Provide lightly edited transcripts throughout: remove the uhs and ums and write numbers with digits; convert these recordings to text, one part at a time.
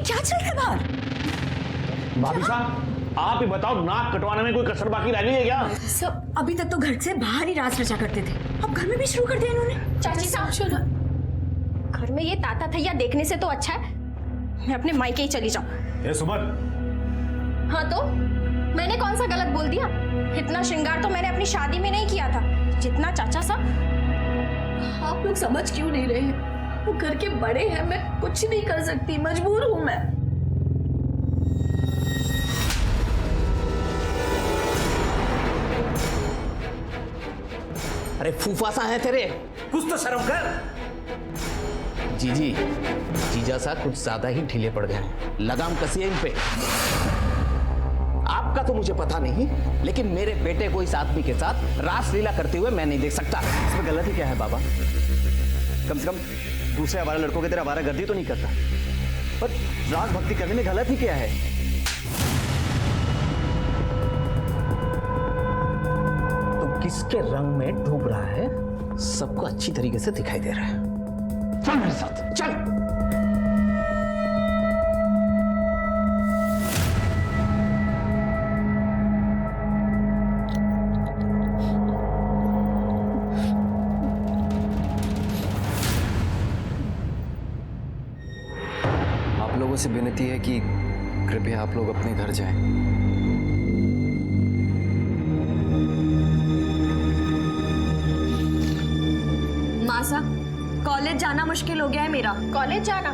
क्या चल रहा है बाहर? भाभी साहब आप ही बताओ, नाक कटवाने में कोई कसर बाकी रह गई है क्या? सब अभी तक तो घर से बाहर ही राज रचा करते थे, अब घर में भी शुरू कर दिया इन्होंने। चाची साहब, घर में ये ताता थैया देखने से तो अच्छा है मैं अपने मायके ही चली जाऊं। ए सुमन। हाँ तो मैंने कौन सा गलत बोल दिया? इतना श्रृंगार तो मैंने अपनी शादी में नहीं किया था जितना चाचा साहब। आप लोग समझ क्यों नहीं रहे? वो घर के बड़े हैं, मैं कुछ नहीं कर सकती, मजबूर हूं मैं। अरे फूफासा है तेरे, कुछ तो शर्म कर। जीजी, जीजा सा कुछ ज्यादा ही ढीले पड़ गए हैं, लगाम कसिए इन पे। आपका तो मुझे पता नहीं, लेकिन मेरे बेटे को इस आदमी के साथ रासलीला करते हुए मैं नहीं देख सकता। इसमें गलत ही क्या है बाबा? कम से कम दूसरे आवारा लड़कों की तरह आवारागर्दी तो नहीं करता, पर राग भक्ति करने में गलत ही क्या है? तो किसके रंग में डूब रहा है सबको अच्छी तरीके से दिखाई दे रहा है। चल मेरे साथ, चल। आप लोगों से विनती है कि कृपया आप लोग अपने घर जाएं। मासा, कॉलेज जाना मुश्किल हो गया है मेरा। कॉलेज जाना?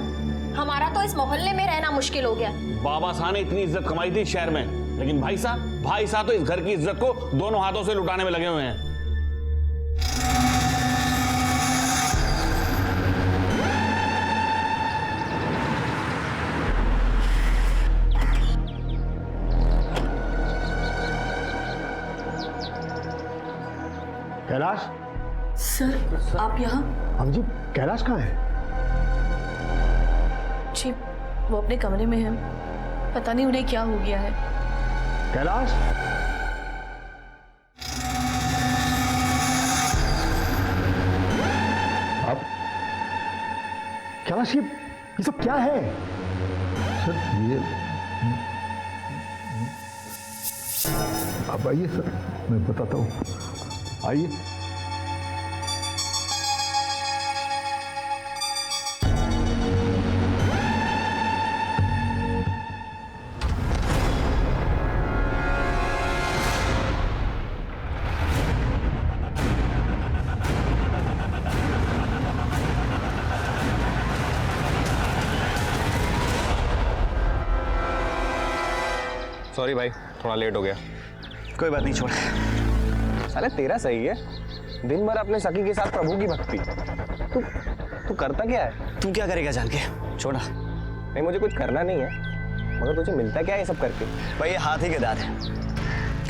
हमारा तो इस मोहल्ले में रहना मुश्किल हो गया। बाबा साहब ने इतनी इज्जत कमाई थी शहर में, लेकिन भाई साहब तो इस घर की इज्जत को दोनों हाथों से लुटाने में लगे हुए हैं। कैलाश सर आप यहाँ? हम जी, कैलाश कहाँ है? जी वो अपने कमरे में है, पता नहीं उन्हें क्या हो गया है। कैलाश, अब कैलाश ये सब क्या है? सर ये आप आइए सर, मैं बताता हूँ, आइए। सॉरी भाई, थोड़ा लेट हो गया। कोई बात नहीं, छोड़। साले तेरा सही है, दिन भर अपने सखी के साथ प्रभु की भक्ति। तू करता क्या है? तू क्या करेगा जान के? छोड़ा। नहीं, मुझे कुछ करना नहीं है, मगर तुझे मिलता क्या है ये सब करके? भाई ये हाथ ही के दाद है,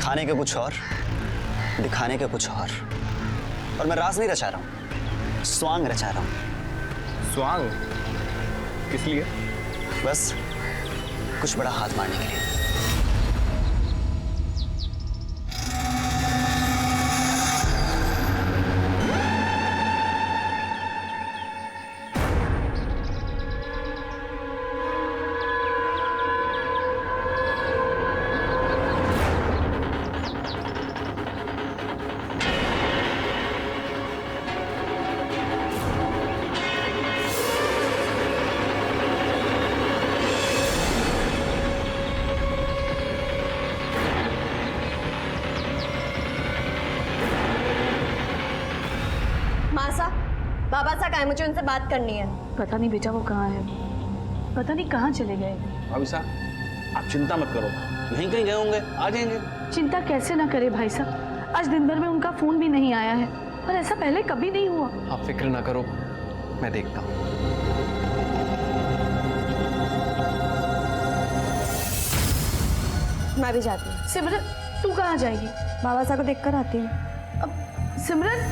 खाने के कुछ और, दिखाने के कुछ और मैं रास नहीं रचा रहा हूँ, स्वांग रचा रहा हूँ। स्वांग? किस लिए? बस कुछ बड़ा हाथ मारने के लिए। बाबा सा कहा है, मुझे उनसे बात करनी है। पता नहीं बेटा वो कहाँ है, पता नहीं कहाँ चले गए। भाभी साहब आप चिंता मत करो, यहीं कहीं गए होंगे, आ जाएंगे। चिंता कैसे ना करे भाई साहब, आज दिन भर में उनका फोन भी नहीं आया है और ऐसा पहले कभी नहीं हुआ। आप फिक्र ना करो, मैं देखता हूँ। मैं भी जाती हूँ। सिमरन तू कहाँ जाएगी? बाबा साहब को देखकर आती हूँ। अब सिमरन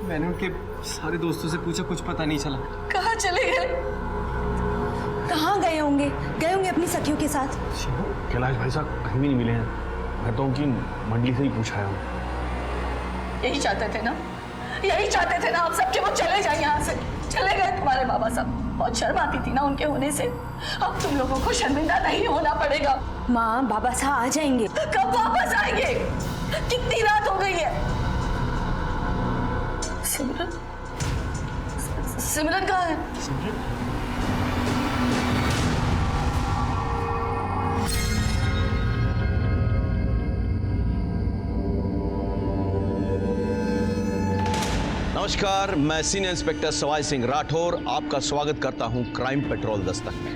मैंने उनके सारे दोस्तों से पूछा, कुछ पता नहीं चला। कहाँ चले गए? कहाँ गए होंगे अपनी सखियों के साथ। कैलाश भाई साहब कहीं भी नहीं मिले हैं। मैं तो उनकी मंडली से ही पूछा है। यही चाहते थे ना, यही चाहते थे ना आप सब कि वो चले जाए यहाँ से। चले गए तुम्हारे बाबा साहब। बहुत शर्म आती थी ना उनके होने से। अब तुम लोगों को शर्मिंदा नहीं होना पड़ेगा। माँ, बाबा साहब आ जाएंगे। कब वापस आएंगे? कितनी रात हो गई है? सिमरन, सिमरन कहाँ है? नमस्कार, मैं सीनियर इंस्पेक्टर सवाई सिंह राठौर आपका स्वागत करता हूं क्राइम पेट्रोल दस्तक में।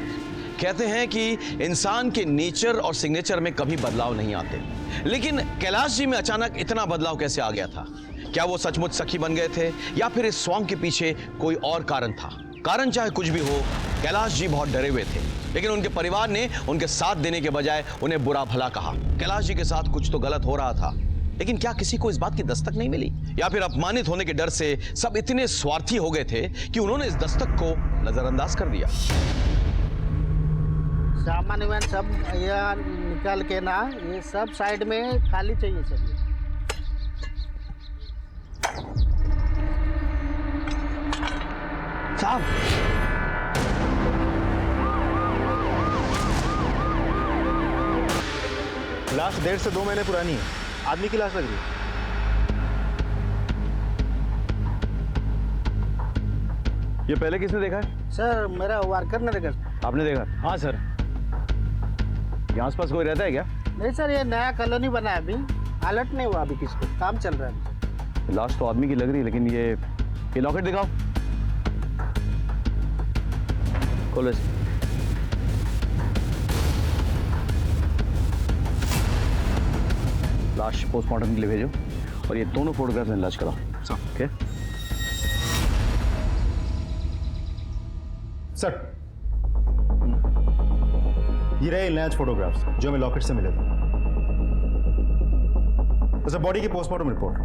कहते हैं कि इंसान के नेचर और सिग्नेचर में कभी बदलाव नहीं आते, लेकिन कैलाश जी में अचानक इतना बदलाव कैसे आ गया था? क्या वो सचमुच सखी बन गए थे या फिर इस सॉन्ग के पीछे कोई और कारण था? कारण चाहे कुछ भी हो, कैलाश जी बहुत डरे हुए थे, लेकिन उनके परिवार ने उनके साथ देने के बजाय उन्हें बुरा भला कहा। कैलाश जी के साथ कुछ तो गलत हो रहा था, लेकिन क्या किसी को इस बात की दस्तक नहीं मिली, या फिर अपमानित होने के डर से सब इतने स्वार्थी हो गए थे कि उन्होंने इस दस्तक को नजरअंदाज कर दिया? सामान वामान सब यहाँ निकाल के ना, ये सब साइड में खाली चाहिए सब। साहब, लाश 1.5 से 2 महीने पुरानी है। आदमी की लाश लग रही है। ये पहले किसने देखा है? सर, मेरा वर्कर ने देखा। आपने देखा? हाँ सर। यहाँ आसपास कोई रहता है क्या? नहीं सर, ये नया कॉलोनी बना है, अभी अलर्ट नहीं हुआ, अभी किसको काम चल रहा है। लाश तो आदमी की लग रही है, लेकिन ये लॉकेट दिखाओ। खोलो इसे। लाश पोस्टमार्टम के लिए भेजो और ये दोनों फोटोग्राफ्स इलाज कराओ। ओके सर, ये रहे इलाज फोटोग्राफ्स जो हमें लॉकेट से मिले थे। सर, बॉडी की पोस्टमार्टम रिपोर्ट।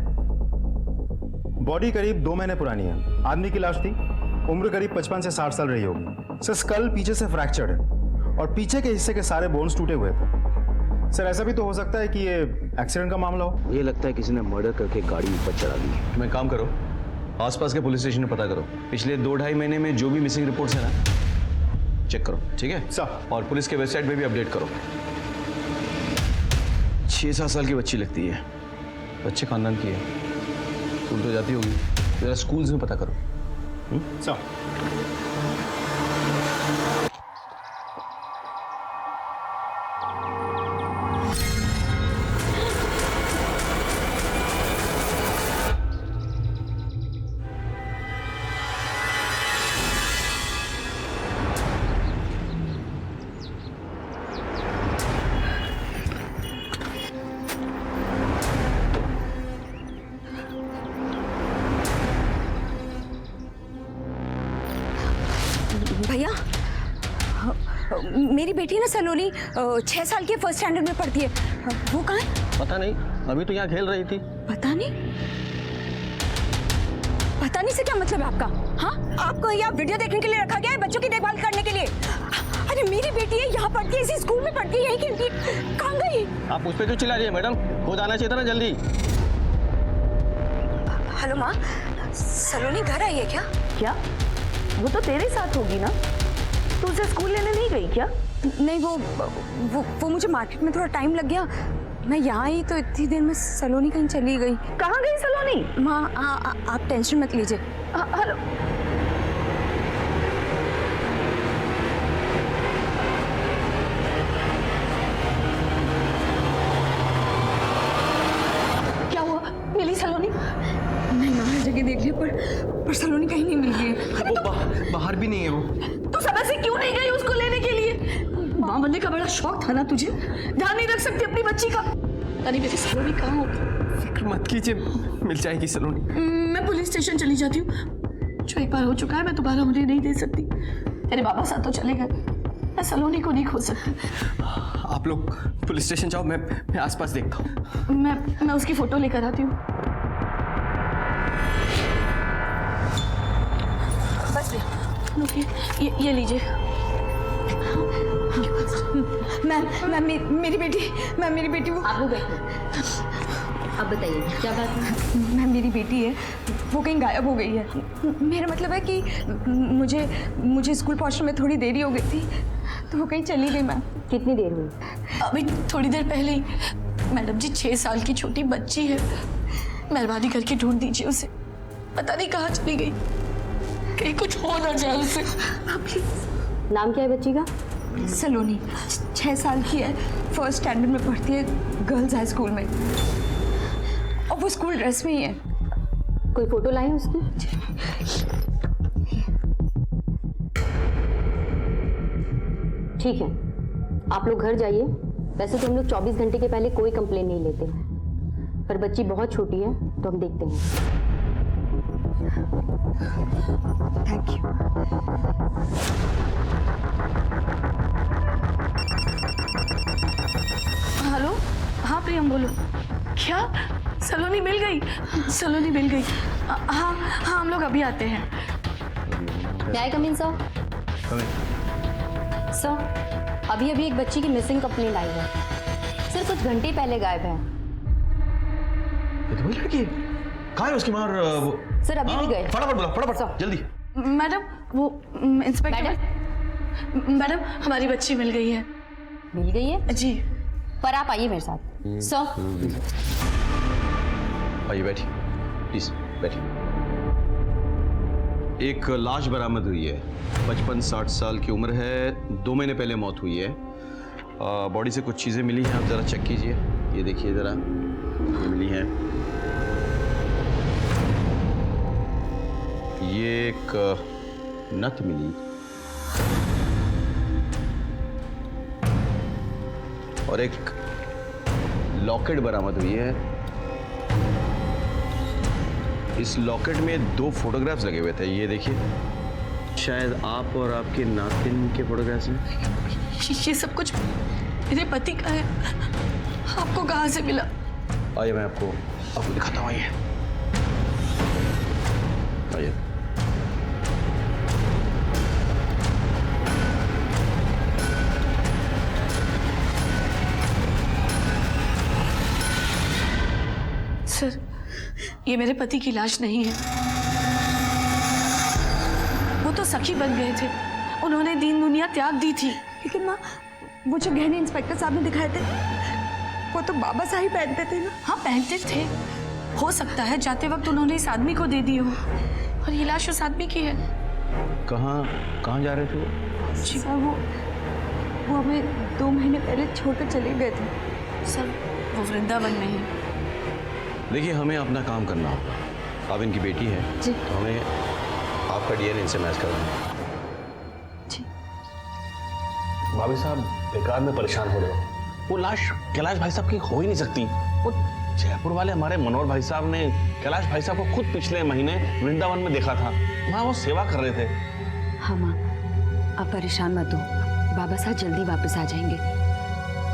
बॉडी करीब 2 महीने पुरानी है। आदमी की लाश थी, उम्र करीब 55 से 60 साल रही होगी। सर, स्कल पीछे से फ्रैक्चर्ड है और पीछे के हिस्से के सारे बोन्स टूटे हुए थे। सर, ऐसा भी तो हो सकता है कि ये एक्सीडेंट का मामला हो। ये लगता है किसी ने मर्डर करके गाड़ी ऊपर चढ़ा दी। मैं काम करो, आसपास के पुलिस स्टेशन में पता करो, पिछले 2-2.5 महीने में जो भी मिसिंग रिपोर्ट्स है ना, चेक करो, ठीक है सर? और पुलिस के वेबसाइट पे भी अपडेट करो। 6-7 साल की बच्ची लगती है, अच्छे खानदान की है, स्कूल तो जाती होगी, जरा स्कूल्स में पता करो। सर, भैया, मेरी बेटी ना सलोनी 6 साल की फर्स्ट स्टैंडर्ड में पढ़ती है। वो कहाँ है? पता नहीं, अभी तो यहाँ खेल रही थी। पता नहीं? पता नहीं से क्या मतलब है आपका? हाँ, आपको यहाँ वीडियो देखने के लिए रखा गया है, बच्चों की देखभाल करने के लिए। अरे मेरी बेटी है, यहाँ पढ़ती है, इसी स्कूल में पढ़ती है, यही खेलती है। कहाँ गई? आप उस पर क्यों चिल्ला रही है मैडम? खुद आना चाहिए था ना जल्दी। हेलो माँ, सलोनी घर आई है क्या? क्या? वो तो तेरे साथ होगी ना, तू उसे स्कूल लेने नहीं गई क्या? नहीं, वो मुझे मार्केट में थोड़ा टाइम लग गया, मैं यहाँ आई तो इतनी देर में सलोनी कहीं चली गई। कहाँ गई सलोनी? माँ, आप टेंशन मत लीजिए। हेलो, क्या हुआ? मिली सलोनी? नहीं माँ, हर जगह देख लिया पर सलोनी कहीं नहीं मिल रही है। वो बाहर भी नहीं है वो। तू समय से क्यों नहीं गई उसको लेने के लिए? माँ बनने का बड़ा शौक था ना तुझे, ध्यान नहीं रख सकती अपनी बच्ची का। अरे मेरी सलोनी कहाँ होगी? फिक्र मत कीजिए, मिल जाएगी सलोनी। मैं पुलिस स्टेशन चली जाती हूँ, जो एक बार हो चुका है मैं दोबारा उन्हें नहीं दे सकती। तेरे बाबा साथ तो चले गए, मैं सलोनी को नहीं खो सकती। आप लोग पुलिस स्टेशन जाओ, मैं आसपास देखता हूँ। मैं उसकी फोटो लेकर आती हूँ। रुकिए, ये लीजिए। मैम मेरी बेटी वो आप लोग बैठो। अब बताइए क्या बात है? मैम मेरी बेटी है, वो कहीं गायब हो गई है। मेरा मतलब है कि मुझे स्कूल पहुंचने में थोड़ी देरी हो गई थी, तो वो कहीं चली गई। मैम कितनी देर हुई? अभी थोड़ी देर पहले ही। मैडम जी 6 साल की छोटी बच्ची है, मेहरबानी करके ढूंढ दीजिए उसे। पता नहीं कहाँ चली गई, कहीं कुछ हो ना जाए उसे। नाम क्या है बच्ची का? सलोनी, 6 साल की है, फर्स्ट स्टैंडर्ड में पढ़ती है, गर्ल्स हाई स्कूल में, और वो स्कूल ड्रेस में ही है। कोई फोटो लाई है उसकी? ठीक है, आप लोग घर जाइए। वैसे तो हम लोग 24 घंटे के पहले कोई कंप्लेन नहीं लेते हैं, पर बच्ची बहुत छोटी है तो हम देखते हैं। Thank you. हेलो, हाँ प्रियम बोलो। क्या सलोनी मिल गई? सलोनी मिल गई। हाँ हम लोग अभी आते हैं। क्या कम इन सर? सर अभी एक बच्ची की मिसिंग कंप्लेंट आई है। सिर्फ कुछ घंटे पहले गायब है। ये तो वही लड़की है। कहाँ है उसकी माँ? सर अभी भी गए। फटाफट बुलाओ, फटाफट जल्दी। मैडम वो इंस्पेक्टर मैडम हमारी बच्ची मिल गई है। मिल गई है जी। पर आप आइए मेरे साथ। सर आइए बैठिए, प्लीज बैठिए। एक लाश बरामद हुई है, 55-60 साल की उम्र है, 2 महीने पहले मौत हुई है। बॉडी से कुछ चीज़ें मिली हैं, आप ज़रा चेक कीजिए। ये देखिए ज़रा, ये मिली हैं। ये एक नथ मिली और एक लॉकेट बरामद हुई है। इस लॉकेट में 2 फोटोग्राफ्स लगे हुए थे, ये देखिए। शायद आप और आपके नातिन के फोटोग्राफ्स हैं। ये सब कुछ मेरे पति का है। आपको कहाँ से मिला? आइए मैं आपको दिखाता हूँ। आइए आइए। सर ये मेरे पति की लाश नहीं है। वो तो सखी बन गए थे, उन्होंने दीन दुनिया त्याग दी थी। लेकिन माँ वो जो गहने इंस्पेक्टर साहब ने दिखाए थे, वो तो बाबा साहब पहनते थे ना। हाँ पहनते थे। हो सकता है जाते वक्त उन्होंने इस आदमी को दे दी हो, और ये लाश उस आदमी की है। कहाँ जा रहे थे वो? जी सर वो हमें 2 महीने पहले छोड़कर चले गए थे। सर वो वृंदावन में है। देखिए हमें अपना काम करना होगा। आप इनकी बेटी है जी। तो हमें आपका डीएनए इनसे मैच करवाना है। भाभी साहब बेकार में परेशान हो रहे हो। वो लाश कैलाश भाई साहब की हो ही नहीं सकती। वो जयपुर वाले हमारे मनोहर भाई साहब ने कैलाश भाई साहब को खुद पिछले महीने वृंदावन में देखा था, वहाँ वो सेवा कर रहे थे। हाँ माँ, आप परेशान मत हो, बाबा साहब जल्दी वापस आ जाएंगे,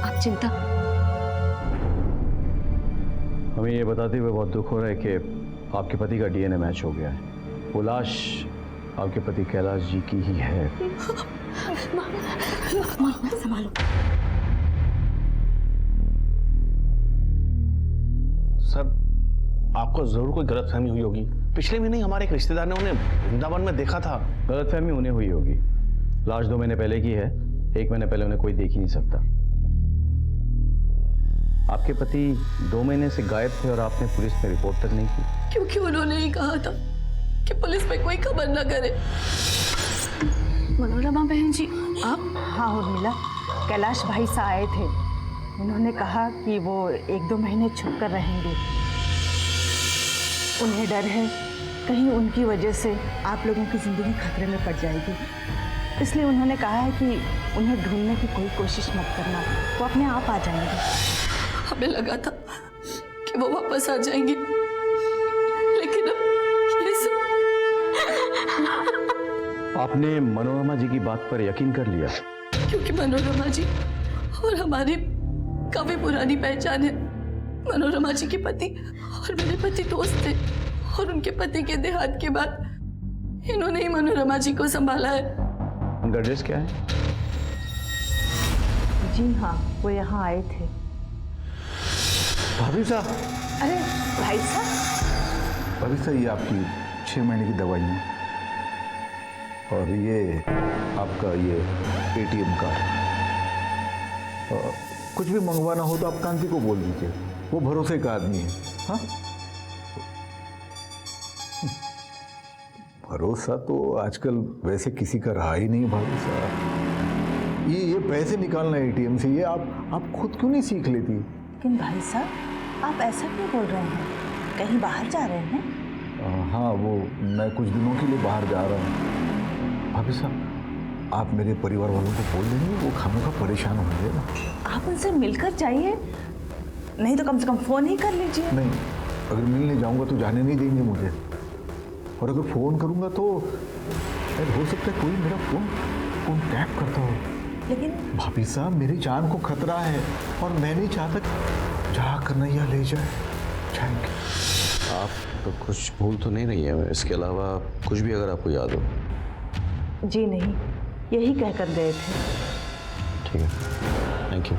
आप चिंता। हमें ये बताते हुए बहुत दुख हो रहा है कि आपके पति का डीएनए मैच हो गया है। वो लाश आपके पति कैलाश जी की ही है। संभालो। सर आपको जरूर कोई गलतफहमी हुई होगी। पिछले महीने हमारे एक रिश्तेदार ने उन्हें वृंदावन में देखा था। गलतफहमी उन्हें हुई होगी। लाश 2 महीने पहले की है, 1 महीने पहले उन्हें कोई देख ही नहीं सकता। आपके पति 2 महीने से गायब थे और आपने पुलिस में रिपोर्ट तक नहीं की, क्योंकि उन्होंने ही कहा था कि पुलिस में कोई खबर न करे। मनोरमा बहन जी आप? हाँ उर्मिला, कैलाश भाई साहब आए थे, उन्होंने कहा कि वो 1-2 महीने छुप कर रहेंगे। उन्हें डर है कहीं उनकी वजह से आप लोगों की जिंदगी खतरे में पड़ जाएगी, इसलिए उन्होंने कहा है कि उन्हें ढूंढने की कोई कोशिश मत करना, वो अपने आप आ जाएंगे। हमें लगा था कि वो वापस आ जाएंगे, लेकिन अब ये सब। आपने मनोरमा जी की बात पर यकीन कर लिया? क्योंकि मनोरमा जी और हमारी काफी पुरानी पहचान है। मनोरमा जी के पति और मेरे पति दोस्त थे, और उनके पति के देहांत के बाद इन्होंने ही मनोरमा जी को संभाला है। उनका एड्रेस क्या है? जी हाँ, वो यहाँ आए थे। भाभी साहब, अरे भाई साहब, भाभी साहब, ये आपकी 6 महीने की दवाइयाँ और ये आपका ये ATM कार्ड। कुछ भी मंगवाना हो तो आप कांति को बोल दीजिए, वो भरोसे का आदमी है। हाँ, भरोसा तो आजकल वैसे किसी का रहा ही नहीं भाभी साहब। ये पैसे निकालना ATM से, ये आप खुद क्यों नहीं सीख लेती? लेकिन भाई साहब, आप ऐसा क्यों बोल रहे हैं? कहीं बाहर जा रहे हैं? हाँ, वो मैं कुछ दिनों के लिए बाहर जा रहा हूँ। भाभी साहब, आप मेरे परिवार वालों को बोल देंगे, वो खामोखा परेशान होंगे ना। आप उनसे मिलकर जाइए, नहीं तो कम से कम फोन ही कर लीजिए। नहीं, अगर मिलने जाऊंगा तो जाने नहीं देंगे मुझे, और अगर फोन करूंगा तो हो सकता है कोई मेरा फोन कॉन्टैक्ट करता हो। लेकिन भाभी साहब, मेरी जान को खतरा है और मैं नहीं चाहता जा करना या ले जाए। आप तो कुछ भूल तो नहीं रही है इसके अलावा कुछ भी अगर आपको याद हो? जी नहीं, यही कहकर गए थे। ठीक है, थैंक यू।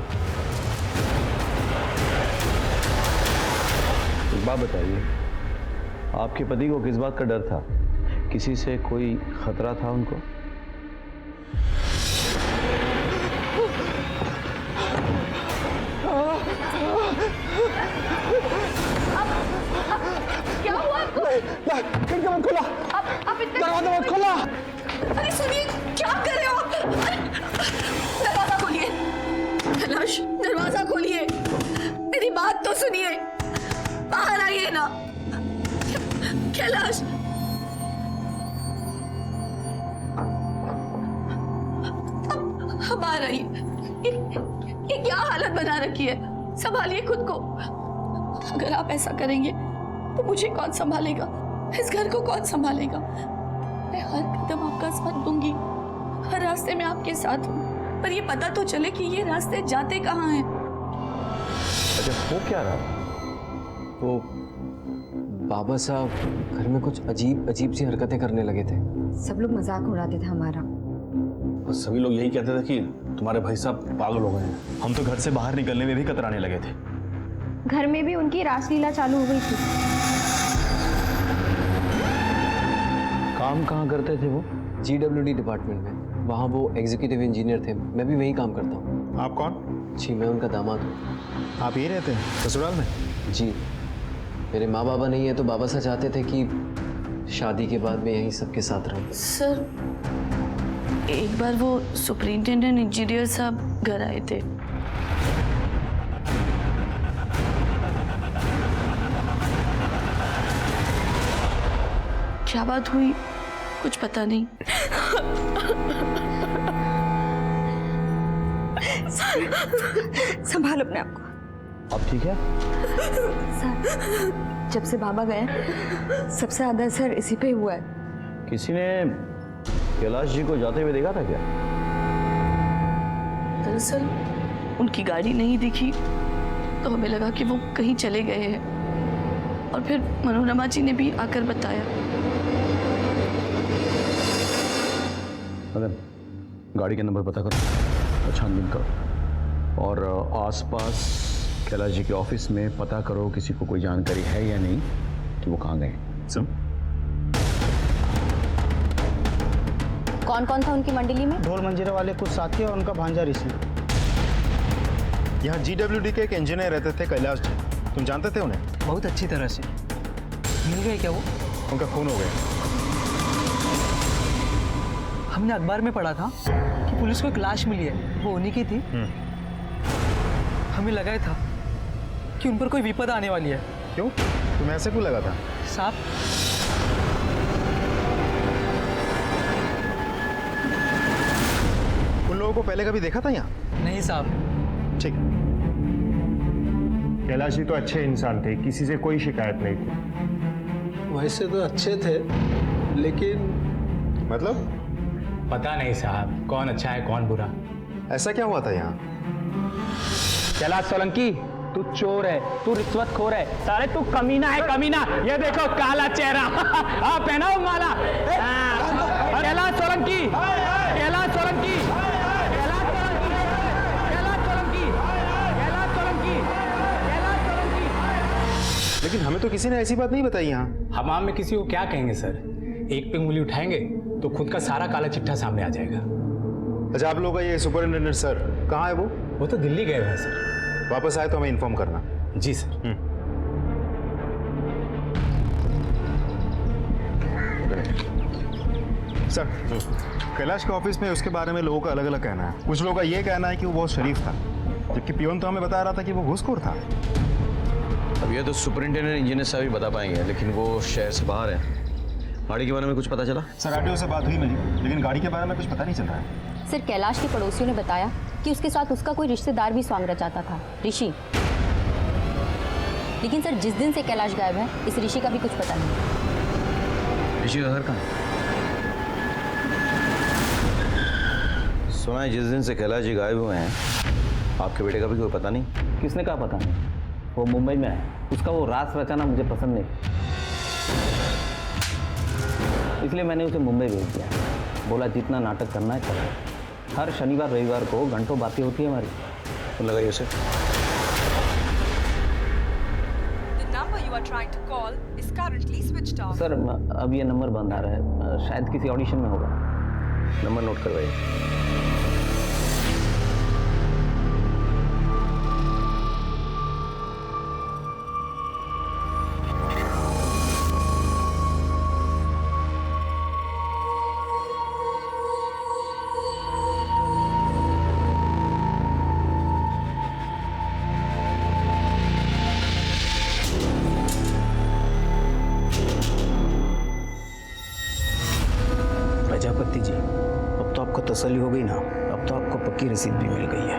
एक बात बताइए, आपके पति को किस बात का डर था? किसी से कोई खतरा था उनको? क्या हुआ आपको? खिड़की मत खोला, आप इतने दरवाजा मत खोला। अरे सुनिए, क्या कर रहे हो आप? दरवाजा खोलिए कैलाश, दरवाजा खोलिए, मेरी बात तो सुनिए, बाहर आइए ना कैलाश। अब बाहर आइए। ये क्या हालत बना रखी है? संभालिए खुद को। अगर आप ऐसा करेंगे तो मुझे कौन संभालेगा? इस घर को कौन संभालेगा? मैं हर कदम आपका साथ दूंगी, हर रास्ते में आपके साथ हूँ, पर ये पता तो चले कि ये रास्ते जाते कहाँ हैं। अच्छा, वो क्या रहा? वो बाबा साहब घर में कुछ अजीब सी हरकतें करने लगे थे। सब लोग मजाक उड़ाते थे हमारा। और सभी लोग यही कहते थे कि तुम्हारे भाई साहब पागल हो गए हैं। हम तो घर से बाहर निकलने में भी कतराने लगे थे। घर में भी उनकी रासलीला चालू हो गई थी। काम कहाँ करते थे वो? GWD डिपार्टमेंट में, वहाँ वो एग्जीक्यूटिव इंजीनियर थे। मैं भी वहीं काम करता हूँ। आप कौन? जी, मैं उनका दामाद हूँ। आप यही रहते हैं ससुराल में? जी, मेरे माँ बाबा नहीं है तो बाबा साहब चाहते थे कि शादी के बाद मैं यहीं सबके साथ रहूँ। सर, एक बार वो सुपरिंटेंडेंट इंजीनियर साहब घर आए थे। क्या बात हुई कुछ पता नहीं। संभाल अपने आप को। अब ठीक है? सर, जब से बाबा गए सबसे ज्यादा असर इसी पे हुआ है। किसी ने कैलाश जी को जाते हुए देखा था क्या? दरअसल उनकी गाड़ी नहीं दिखी तो हमें लगा कि वो कहीं चले गए हैं, और फिर मनोरमा जी ने भी आकर बताया। मदन, गाड़ी के नंबर पता करो, छानबीन करो, और आसपास कैलाश जी के ऑफिस में पता करो किसी को कोई जानकारी है या नहीं कि वो कहाँ गए। सब कौन कौन था उनकी मंडली में? ढोल मंजीरा वाले कुछ साथी और उनका भांजा ऋषि। यहाँ GWD के एक इंजीनियर रहते थे, कैलाश जी। तुम जानते थे उन्हें? बहुत अच्छी तरह से। मिल गए क्या वो? उनका खून हो गया। हमने अखबार में पढ़ा था कि पुलिस को एक लाश मिली है, वो उन्हीं की थी। हमें लगा था कि उन पर कोई विपदा आने वाली है। क्यों? तुम्हें ऐसे क्यों लगा था? साहब, उन लोगों को पहले कभी देखा था यहाँ? नहीं साहब। ठीक। कैलाश जी तो अच्छे इंसान थे, किसी से कोई शिकायत नहीं थी। वैसे तो अच्छे थे, लेकिन मतलब? पता नहीं साहब, कौन अच्छा है कौन बुरा। ऐसा क्या हुआ था यहाँ? कैलाश सोलंकी, तू चोर है, तू रिश्वतखोर है, साले तू कमीना है, कमीना। ये देखो काला चेहरा। आप पहनाओ माला। लेकिन हमें तो किसी ने ऐसी बात नहीं बताई यहाँ। हम आम में किसी को क्या कहेंगे सर, एक पे उंगली उठाएंगे तो खुद का सारा काला चिट्ठा सामने आ जाएगा। अच्छा, आप लोग का ये सुपरिटेंडेंट सर कहाँ है? वो तो दिल्ली गए हुए हैं सर। वापस आए तो हमें इन्फॉर्म करना। जी सर। सर, कैलाश के ऑफिस में उसके बारे में लोगों का अलग अलग कहना है। कुछ लोगों का ये कहना है कि वो बहुत शरीफ था, जबकि पियोन तो हमें बता रहा था कि वो घूसखोर था। अब ये तो सुपरिंटेंडेंट इंजीनियर साहब ही बता पाएंगे, लेकिन वो शहर से बाहर है। गाड़ी के बारे में कुछ पता चला? सर, आरटीओ से बात हुई मेरी, लेकिन गाड़ी के बारे में कुछ पता नहीं चल रहा है। सर, कैलाश के पड़ोसियों ने बताया कि उसके साथ उसका कोई रिश्तेदार भी स्वांग रचाता था, ऋषि। लेकिन सर, जिस दिन से कैलाश गायब है, इस ऋषि का भी कुछ पता नहीं। ऋषि का घर कहाँ है? सुना है जिस दिन से कैलाश जी गायब हुए हैं, आपके बेटे का भी कोई पता नहीं। किसने कहा पता नहीं? वो मुंबई में है, उसका वो रास रचाना मुझे पसंद नहीं, इसलिए मैंने उसे मुंबई भेज दिया। बोला जितना नाटक करना है करो। हर शनिवार रविवार को घंटों बातें होती है हमारी। तो लगाइए उसे। सर, अब ये नंबर बंद आ रहा है, शायद किसी ऑडिशन में होगा। नंबर नोट करवाइए। प्रजापति जी, अब तो आपको तसल्ली हो गई ना? अब तो आपको पक्की रसीद भी मिल गई है।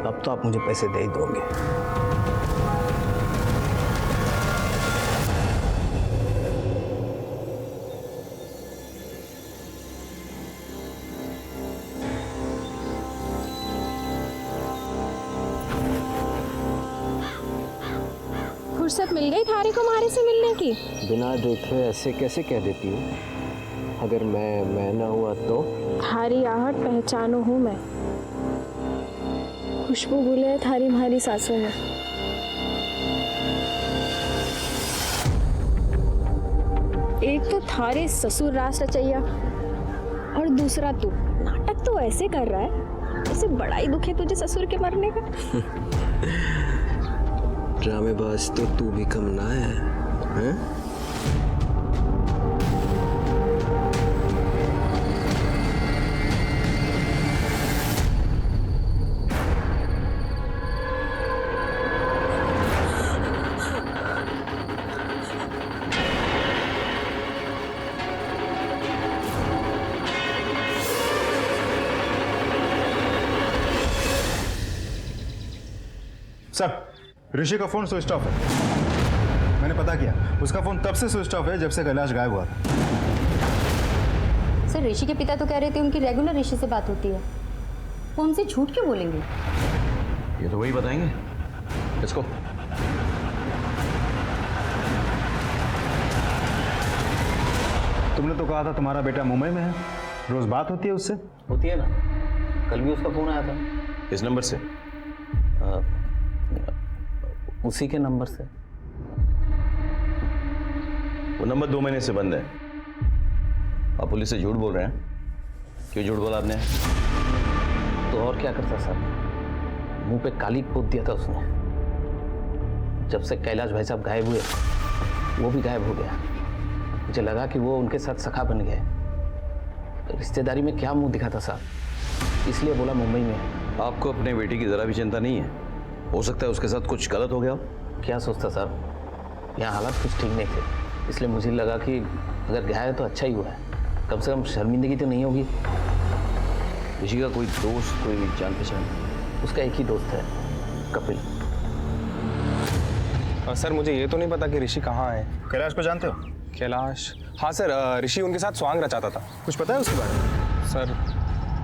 अब तो आप मुझे पैसे दे ही दोगे। फुर्सत मिल गई थारी को हमारे से मिलने की? बिना देखे ऐसे कैसे कह देती हूँ? अगर मैं ना हुआ तो? थारी आहट पहचानो हूँ मैं, खुशबू घुले है थारी हमारी सांसों में। एक तो थारे ससुर रास रचैया और दूसरा तू नाटक तो ऐसे कर रहा है जैसे बड़ा ही दुख है तुझे ससुर के मरने का। ड्रामेबाज तो तू भी कम ना है? सर, ऋषि का फोन स्विच ऑफ है। मैंने पता किया, उसका फोन तब से स्विच ऑफ है जब से कैलाश गायब हुआ था। सर, ऋषि के पिता तो कह रहे थे उनकी रेगुलर ऋषि से बात होती है। वो हमसे झूठ क्यों बोलेंगे? ये तो वही बताएंगे। इसको तुमने तो कहा था तुम्हारा बेटा मुंबई में है, रोज बात होती है उससे? होती है ना, कल भी उसका फोन आया था। इस नंबर से? उसी के नंबर से। वो नंबर 2 महीने से बंद है। आप पुलिस से झूठ बोल रहे हैं। क्यों झूठ बोला आपने? तो और क्या करता सर, मुंह पे काली पोत दिया था उसने। जब से कैलाश भाई साहब गायब हुए, वो भी गायब हो गया। मुझे लगा कि वो उनके साथ सखा बन गए। रिश्तेदारी में क्या मुंह दिखाता साहब, इसलिए बोला मुंबई में। आपको अपने बेटी की जरा भी चिंता नहीं है? हो सकता है उसके साथ कुछ गलत हो गया हो। क्या सोचता साहब, यहाँ हालात कुछ ठीक नहीं थे, इसलिए मुझे लगा कि अगर गया है तो अच्छा ही हुआ है, कम से कम शर्मिंदगी तो नहीं होगी। ऋषि का कोई दोस्त, कोई जान पहचान? उसका एक ही दोस्त है, कपिल। सर, मुझे ये तो नहीं पता कि ऋषि कहाँ है। कैलाश को जानते हो? कैलाश? हाँ सर, ऋषि उनके साथ स्वांग रचाता था। कुछ पता है उसके बारे में?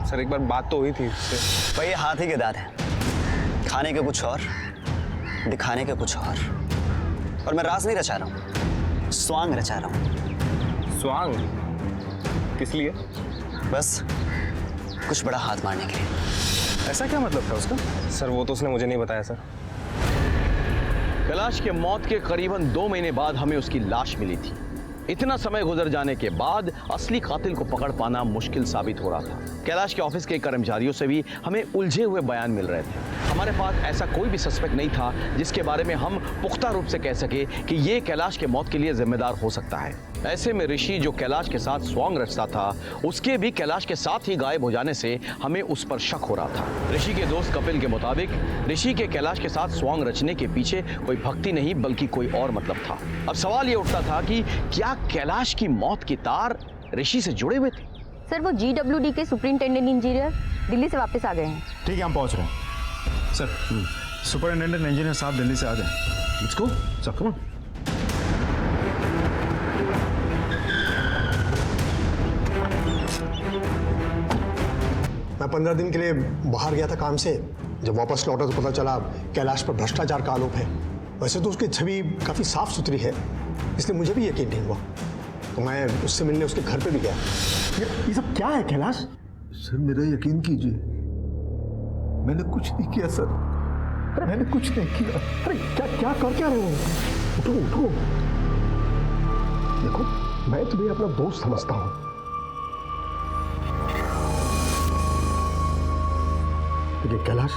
सर एक बार बात तो हुई थी उससे। पर ये हाथ ही के दांत है, खाने के कुछ और, दिखाने के कुछ और मैं राज नहीं रचा रहा हूँ, स्वांग रचा रहा हूँ। स्वांग? किस लिए? बस कुछ बड़ा हाथ मारने के लिए। ऐसा क्या मतलब था उसका? सर वो तो उसने मुझे नहीं बताया सर। कैलाश के मौत के करीबन 2 महीने बाद हमें उसकी लाश मिली थी। इतना समय गुजर जाने के बाद असली कातिल को पकड़ पाना मुश्किल साबित हो रहा था। कैलाश के ऑफिस के कर्मचारियों से भी हमें उलझे हुए बयान मिल रहे थे। हमारे पास ऐसा कोई भी सस्पेक्ट नहीं था जिसके बारे में हम पुख्ता रूप से कह सके कि ये कैलाश के मौत के लिए जिम्मेदार हो सकता है। ऐसे में ऋषि जो कैलाश के साथ स्वांग रचता था, उसके भी कैलाश के साथ ही गायब हो जाने से हमें उस पर शक हो रहा था। ऋषि के दोस्त कपिल के मुताबिक ऋषि के कैलाश के साथ स्वांग रचने के पीछे कोई भक्ति नहीं बल्कि कोई और मतलब था। अब सवाल ये उठता था कि क्या कैलाश की मौत की तार ऋषि से जुड़े हुए थे? सर, वो GWD के सुपरिंटेंडेंट इंजीनियर दिल्ली से वापस आ गए हैं। ठीक है, हम पहुंच रहे हैं सर। सुपरिंटेंडेंट इंजीनियर साहब दिल्ली से आ गए। Let's go sir, come on. मैं 15 दिन के लिए बाहर गया था काम से। जब वापस लौटा तो पता चला कैलाश पर भ्रष्टाचार का आरोप है। वैसे तो उसकी छवि काफ़ी साफ सुथरी है, इसलिए मुझे भी यकीन नहीं हुआ, तो मैं उससे मिलने उसके घर पे भी गया। ये सब क्या है कैलाश? सर मेरा यकीन कीजिए, मैंने कुछ नहीं किया सर। अरे मैंने कुछ नहीं किया। अरे क्या कर क्या रहे हो? उठो उठो। देखो, मैं तुम्हें अपना दोस्त समझता हूँ। देखिए कैलाश,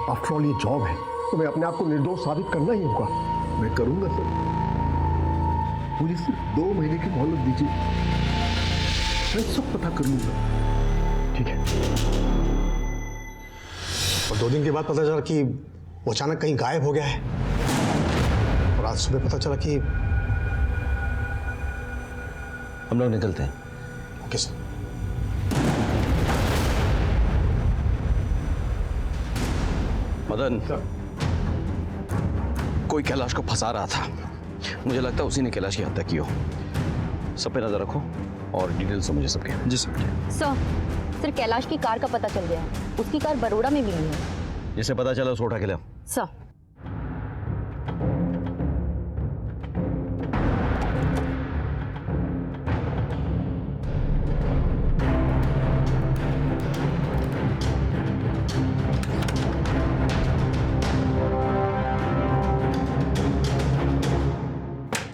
आफ्टर ऑल ये जॉब है, तुम्हें अपने आप को निर्दोष साबित करना ही होगा। मैं करूंगा सर, मुझे सिर्फ 2 महीने की मोहलत दीजिए, मैं सब पता कर लूंगा। ठीक है। और 2 दिन के बाद पता चला कि वो अचानक कहीं गायब हो गया है, और आज सुबह पता चला कि हम लोग निकलते हैं। Okay sir. मदन, कोई कैलाश को फंसा रहा था। मुझे लगता है उसी ने कैलाश की हत्या की हो। सब पे नजर रखो और डिटेल से मुझे सबके। जी सर। सर, कैलाश की कार का पता चल गया है। उसकी कार बरोड़ा में मिली है। जिसे पता चला उसको उठा के लाओ। सर।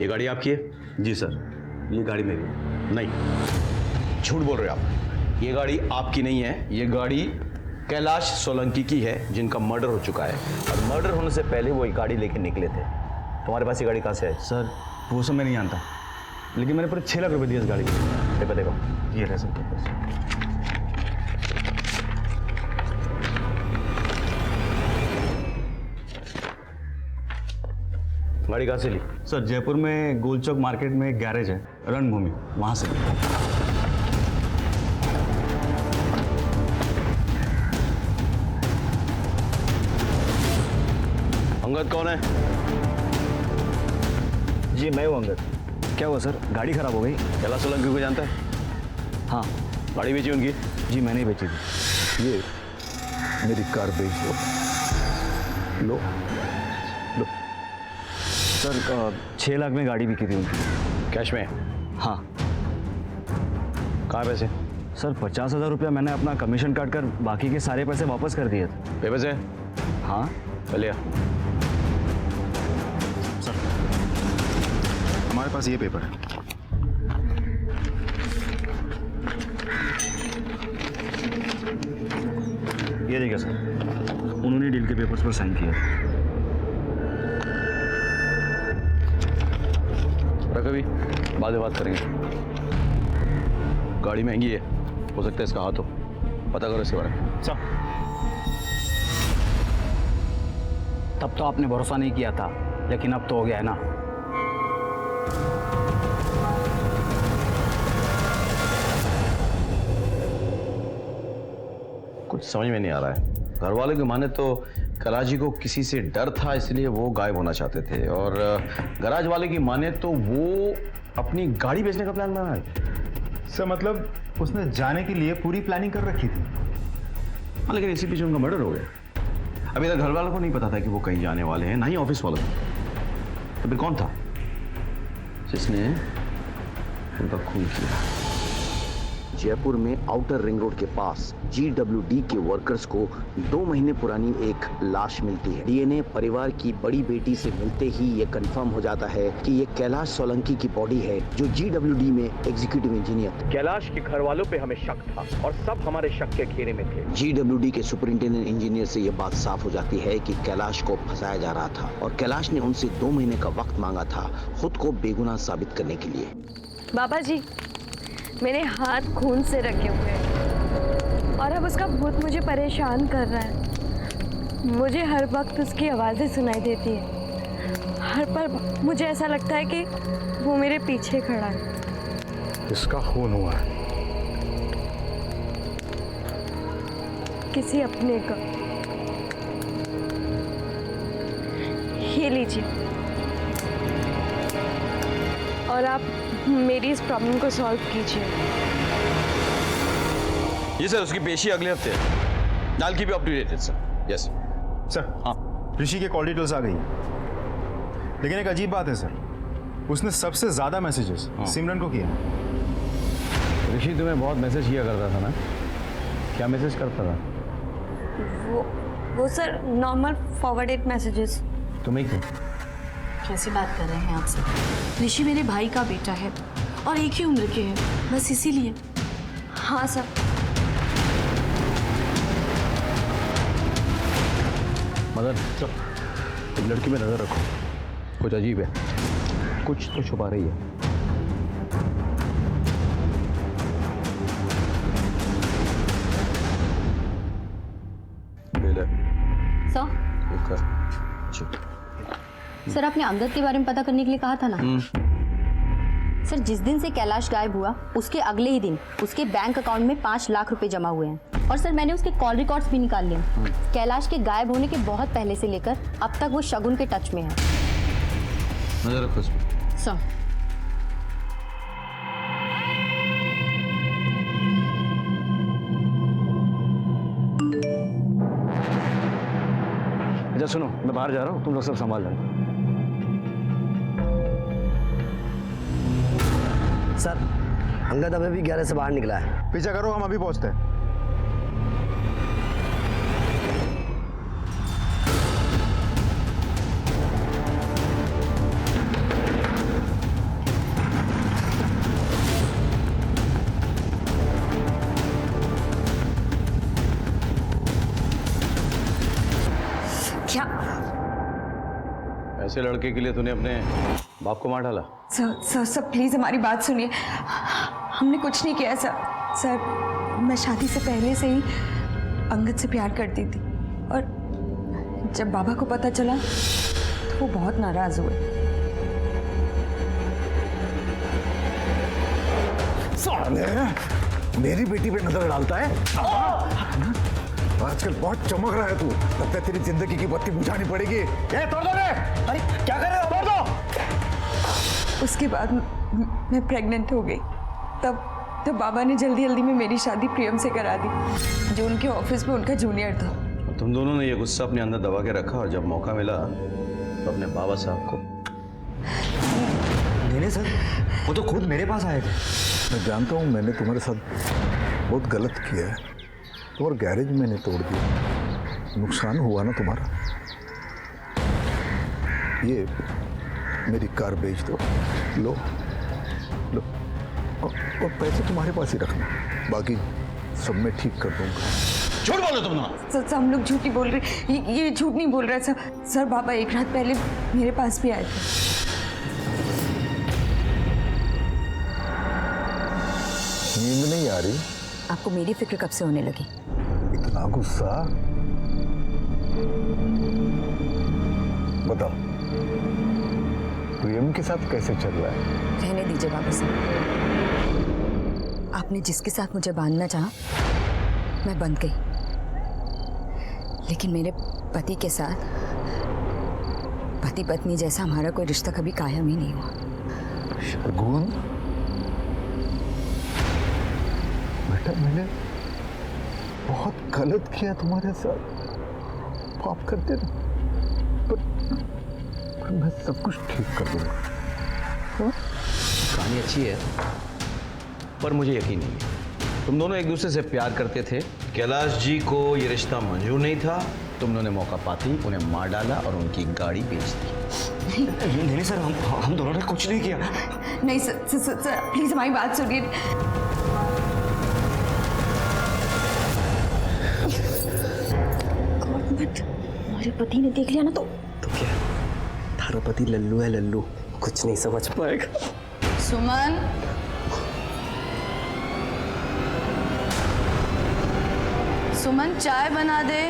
ये गाड़ी आपकी है? जी सर, ये गाड़ी मेरी है। नहीं, झूठ बोल रहे हो आप। ये गाड़ी आपकी नहीं है। ये गाड़ी कैलाश सोलंकी की है, जिनका मर्डर हो चुका है, और मर्डर होने से पहले वो ये गाड़ी लेके निकले थे। तुम्हारे पास ये गाड़ी कहाँ से है? सर वो सब मैं नहीं जानता, लेकिन मैंने पूरे 6 लाख रुपए दिए इस गाड़ी के। पेपर देखो। ये रहे सर। गाड़ी कहाँ से ली? सर जयपुर में गोलचौक मार्केट में एक गैरेज है, रणभूमि, वहां से। अंगद कौन है? जी मैं हूँ अंगद। क्या हुआ सर, गाड़ी खराब हो गई? कैलाश सोलंकी को जानता है? हाँ। गाड़ी बेची उनकी? जी मैंने ही बेची थी। ये मेरी कार बेच दो। लो लो। सर 6 लाख में गाड़ी बिकी थी उनकी। कैश में? हाँ। कहाँ पैसे? सर 50,000 रुपया मैंने अपना कमीशन काट कर बाकी के सारे पैसे वापस कर दिए थे। पेपर से? हाँ। पहले आ। सर हमारे पास ये पेपर है। ये देखिए सर, उन्होंने डील के पेपर्स पर साइन किया। कभी बाद में बात करेंगे। गाड़ी महंगी है, हो सकता है इसका हाथ हो। पता करो इसके बारे में। सर तब तो आपने भरोसा नहीं किया था, लेकिन अब तो हो गया है ना। कुछ समझ में नहीं आ रहा है। घर वालों की माने तो कैलाश जी को किसी से डर था, इसलिए वो गायब होना चाहते थे, और गराज वाले की माने तो वो अपनी गाड़ी बेचने का प्लान बना है। सर मतलब उसने जाने के लिए पूरी प्लानिंग कर रखी थी। हाँ, लेकिन इसी पीछे उनका मर्डर हो गया। अभी तक घर वालों को नहीं पता था कि वो कहीं जाने वाले हैं, ना ही ऑफिस वालों को। तो फिर कौन था जिसने उनका खून किया? जयपुर में आउटर रिंग रोड के पास GWD के वर्कर्स को 2 महीने पुरानी एक लाश मिलती है। डीएनए परिवार की बड़ी बेटी से मिलते ही ये कंफर्म हो जाता है कि ये कैलाश सोलंकी की बॉडी है, जो GWD में एग्जीक्यूटिव इंजीनियर थे। कैलाश के घर वालों पे हमें शक था और सब हमारे शक के घेरे में थे। GWD के सुपरिंटेंडेंट इंजीनियर से ये बात साफ हो जाती है कि कैलाश को फंसाया जा रहा था और कैलाश ने उनसे 2 महीने का वक्त मांगा था खुद को बेगुनाह साबित करने के लिए। बाबा जी, मेरे हाथ खून से रखे हुए हैं और अब उसका भूत मुझे परेशान कर रहा है। मुझे हर वक्त उसकी आवाज़ें सुनाई देती है। हर पल मुझे ऐसा लगता है कि वो मेरे पीछे खड़ा है। किसका खून हुआ है? किसी अपने का। ये लीजिए और आप मेरी इस प्रॉब्लम को सॉल्व कीजिए। ये सर उसकी पेशी अगले हफ्ते है। I'll keep you up to date, sir. Yes. Sir, हाँ, ऋषि के कॉल डिटेल्स आ गई, लेकिन एक अजीब बात है सर, उसने सबसे ज्यादा मैसेजेस सिमरन को किया। ऋषि तुम्हें बहुत मैसेज किया करता था ना? क्या मैसेज करता था? वो सर नॉर्मल फॉरवर्डेड मैसेजेस। तुम्हें क्यों? कैसी बात कर रहे हैं आप सब? ऋषि मेरे भाई का बेटा है और एक ही उम्र के हैं, बस इसीलिए। हाँ सर। मदन, तुम लड़की में नजर रखो, कुछ अजीब है, कुछ तो छुपा रही है। सर, आपने अमजद के बारे में पता करने के लिए कहा था ना? सर, जिस दिन से कैलाश गायब हुआ उसके अगले ही दिन उसके बैंक अकाउंट में 5 लाख रुपए जमा हुए हैं और सर मैंने उसके कॉल रिकॉर्ड्स भी निकाल लिए। कैलाश के गायब होने के बहुत पहले से लेकर अब तक वो शगुन के टच में है। नजर रखो सर। अच्छा सुनो, मैं बाहर जा रहा हूँ, तुम लोग सब संभाल लेना। सर, अंगद अभी भी 11 से बाहर निकला है। पीछा करो, हम अभी पहुंचते हैं। क्या? ऐसे लड़के के लिए तूने अपने बाप को मार डाला? सर प्लीज़ हमारी बात सुनिए। हमने कुछ नहीं किया सर। मैं शादी से पहले से ही अंगद से प्यार करती थी और जब बाबा को पता चला तो वो बहुत नाराज़ हुए। साले, मेरी बेटी पे नजर डालता है। आजकल बहुत चमक रहा है तू, लगता है तेरी जिंदगी की बत्ती बुझानी पड़ेगी। तोड़ दो रे! अरे क्या कर रहे हो? तोड़ दो! उसके बाद मैं प्रेग्नेंट हो गई। तब बाबा ने जल्दी में मेरी शादी प्रियम से करा दी, जो उनके ऑफिस में उनका जूनियर था। तुम दोनों ने ये गुस्सा अपने अंदर दबा के रखा और जब मौका मिला तो अपने बाबा साहब को। नहीं सर, वो तो खुद मेरे पास आए थे। मैं जानता हूँ मैंने तुम्हारे साथ बहुत गलत किया है, तुम्हारा गैरेज मैंने तोड़ दिया, नुकसान हुआ ना तुम्हारा। ये मेरी कार बेच दो, लो और पैसे तुम्हारे पास ही रखना, बाकी सब मैं ठीक कर दूंगा। झूठ बोलो तुम ना। सर हम लोग झूठ नहीं बोल रहे, ये झूठ नहीं बोल रहा सर। बाबा एक रात पहले मेरे पास भी आए थे। नींद नहीं आ रही? आपको मेरी फिक्र कब से होने लगी? इतना गुस्सा? बताओ, प्रियम के साथ कैसे चल रहा है? रहने दीजिए बाबा साहब। आपने जिसके साथ मुझे बांधना चाहा मैं बंध गई, लेकिन मेरे पति के साथ पति पत्नी जैसा हमारा कोई रिश्ता कभी कायम ही नहीं हुआ। शगुन, बेटा मैंने बहुत गलत किया तुम्हारे साथ, माफ कर देना, पर मैं सब कुछ ठीक कर दूंगा। कहानी अच्छी है पर मुझे यकीन नहीं है। तुम दोनों एक दूसरे से प्यार करते थे। कैलाश जी को ये रिश्ता मंजूर नहीं था। तुम दोनों ने मौका पाते ही उन्हें मार डाला और उनकी गाड़ी बेच दी। नहीं सर, हम दोनों ने कुछ नहीं किया। नहीं सर प्लीज हमारी बात सुनिए। हमारे पति ने देख लिया ना तो क्या थारा पति लल्लू है, लल्लू कुछ नहीं समझ पाएगा। सुमन, सुमन चाय बना दे।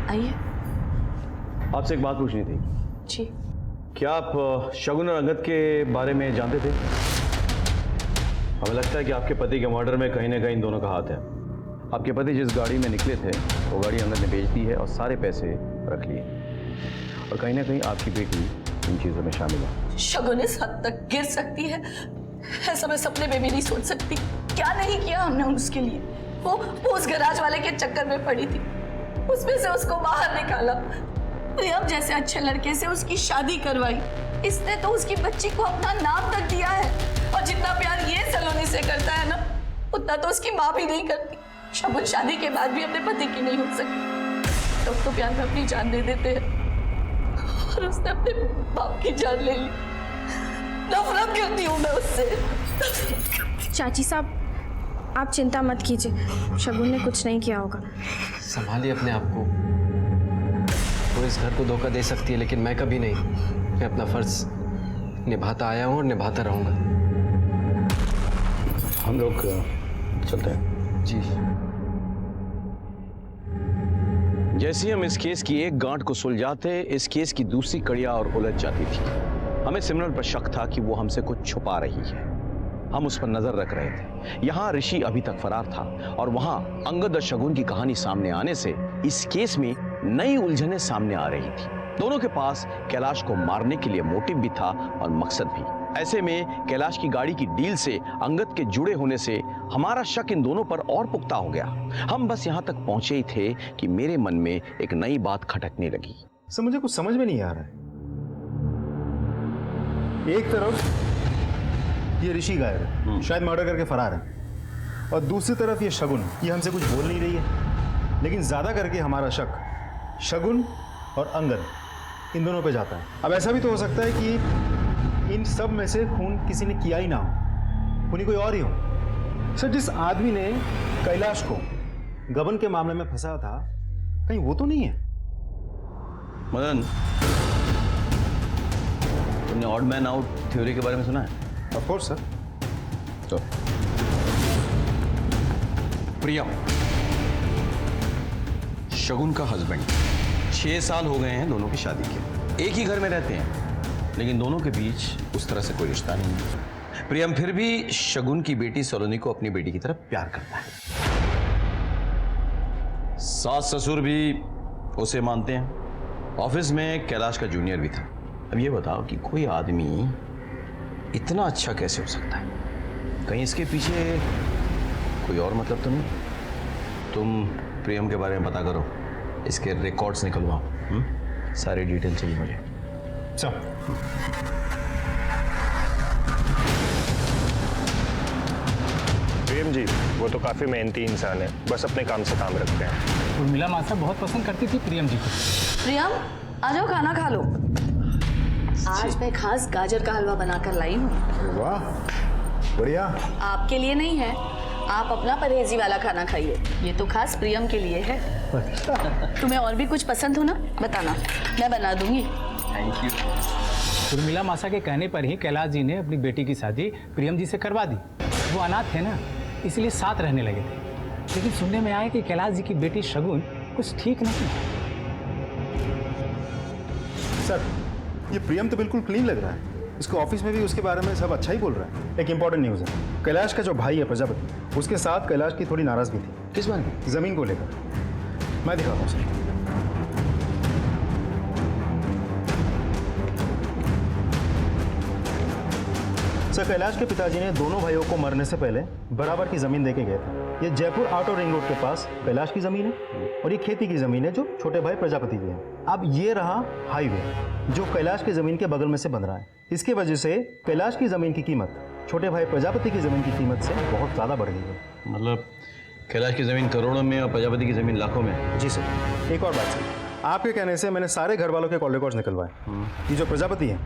आइए। आपसे एक बात पूछनी थी। जी। क्या आप शगुन और अंगद के बारे में जानते थे? हमें लगता है कि आपके पति के मर्डर में कहीं ना कहीं इन दोनों का हाथ है। आपके पति जिस गाड़ी में निकले थे वो गाड़ी अंगद ने बेच दी है और सारे पैसे रख लिए, और कहीं ना कहीं आपकी बेटी इन चीज़ों में शामिल है। शगुन इस हद तक गिर सकती है ऐसा मैं सपने में भी नहीं सोच सकती। क्या नहीं किया हमने उसके लिए। वो उस गैराज वाले के चक्कर में पड़ी थी, उसमें से उसको बाहर निकाला, प्रियम जैसे अच्छे लड़के से उसकी शादी करवाई। इसने तो उसकी बच्ची को अपना नाम तक दिया है, और जितना प्यार ये सलोनी से करता है ना, उतना तो उसकी माँ भी नहीं करती। शगुन शादी के बाद भी अपने पति की नहीं हो सकती। लोग तो प्यार में अपनी जान दे देते हैं, और उसने अपने बाप की जान ले ली। नफरत करती हूँ मैं उससे। चाची साहब, आप चिंता मत कीजिए, शगुन ने कुछ नहीं किया होगा। संभालिए अपने आप को। वो इस घर को धोखा दे सकती है, लेकिन मैं कभी नहीं। मैं अपना फर्ज निभाता आया हूँ और निभाता रहूंगा। हम लोग चलते हैं। जी। जैसे ही हम इस केस की एक गांठ को सुलझाते, इस केस की दूसरी कड़ियां और उलझ जाती थी। हमें सिमरन पर शक था कि वो हमसे कुछ छुपा रही है। हम उस पर नजर रख रहे थे। यहाँ ऋषि अभी तक फरार था, और वहां अंगद और शगुन की कहानी सामने आने से इस केस में नई उलझनें सामने आ रही थी। दोनों के पास कैलाश को मारने के लिए मोटिव भी था और मकसद भी। ऐसे में कैलाश की गाड़ी की डील से अंगद के जुड़े होने से हमारा शक इन दोनों पर और पुख्ता हो गया। हम बस यहाँ तक पहुंचे ही थे कि मेरे मन में एक नई बात खटकने लगी। सर मुझे कुछ समझ में नहीं आ रहा है। एक तरफ ये ऋषि गायब है, शायद मर्डर करके फरार है, और दूसरी तरफ ये शगुन, ये हमसे कुछ बोल नहीं रही है। लेकिन ज्यादा करके हमारा शक शगुन और अंगद इन दोनों पे जाता है। अब ऐसा भी तो हो सकता है कि इन सब में से खून किसी ने किया ही ना हो, खूनी कोई और ही हो। सर जिस आदमी ने कैलाश को गबन के मामले में फंसा था, कहीं वो तो नहीं है? मदन, तुमने ऑड मैन आउट थ्योरी के बारे में सुना है? Of course sir. तो प्रियम शगुन का हस्बैंड, 6 साल हो गए हैं दोनों की शादी के। एक ही घर में रहते हैं, लेकिन दोनों के बीच उस तरह से कोई रिश्ता नहीं है। प्रियम फिर भी शगुन की बेटी सलोनी को अपनी बेटी की तरफ प्यार करता है। सास ससुर भी उसे मानते हैं। ऑफिस में कैलाश का जूनियर भी था। अब ये बताओ कि कोई आदमी इतना अच्छा कैसे हो सकता है? कहीं इसके पीछे कोई और मतलब तो नहीं? तुम प्रियम के बारे में पता करो, इसके रिकॉर्ड्स निकलवाओ। सारी डिटेल चाहिए मुझे। प्रियम जी वो तो काफी मेहनती इंसान है, बस अपने काम से काम रखते हैं। उर्मिला मासा बहुत पसंद करती थी प्रियम जी को। प्रियम आ जाओ, खाना खा लो। आज मैं खास गाजर का हलवा बनाकर लाई हूँ। वाह बढ़िया। आपके लिए नहीं है, आप अपना परहेजी वाला खाना खाइए। ये तो खास प्रियम के लिए है। तुम्हें और भी कुछ पसंद हो ना, बताना, मैं बना दूंगी। Thank you. उर्मिला मासा के कहने पर ही कैलाश जी ने अपनी बेटी की शादी प्रियम जी से करवा दी। वो अनाथ थे ना, इसलिए साथ रहने लगे थे। लेकिन सुनने में आया कि कैलाश जी की बेटी शगुन कुछ ठीक नहीं। सर ये प्रियम तो बिल्कुल क्लीन लग रहा है। इसको ऑफिस में भी उसके बारे में सब अच्छा ही बोल रहा है। एक इंपॉर्टेंट न्यूज़ है, कैलाश का जो भाई है प्रजापति, उसके साथ कैलाश की थोड़ी नाराजगी थी। किस बात में? जमीन को लेकर। मैं दिखाता हूँ सर। सर कैलाश के पिताजी ने दोनों भाइयों को मरने से पहले बराबर की जमीन देके गए थे। ये जयपुर आउटर रिंग रोड के पास कैलाश की जमीन है और ये खेती की जमीन है जो छोटे भाई प्रजापति की है। अब ये रहा हाईवे जो कैलाश की जमीन के बगल में से बन रहा है। इसकी वजह से कैलाश की जमीन की कीमत छोटे भाई प्रजापति की जमीन की कीमत से बहुत ज़्यादा बढ़ गई है। मतलब कैलाश की ज़मीन करोड़ों में और प्रजापति की ज़मीन लाखों में? जी सर। एक और बात सर, आपके कहने से मैंने सारे घर वालों के कॉल रिकॉर्ड्स निकलवाए। ये जो प्रजापति है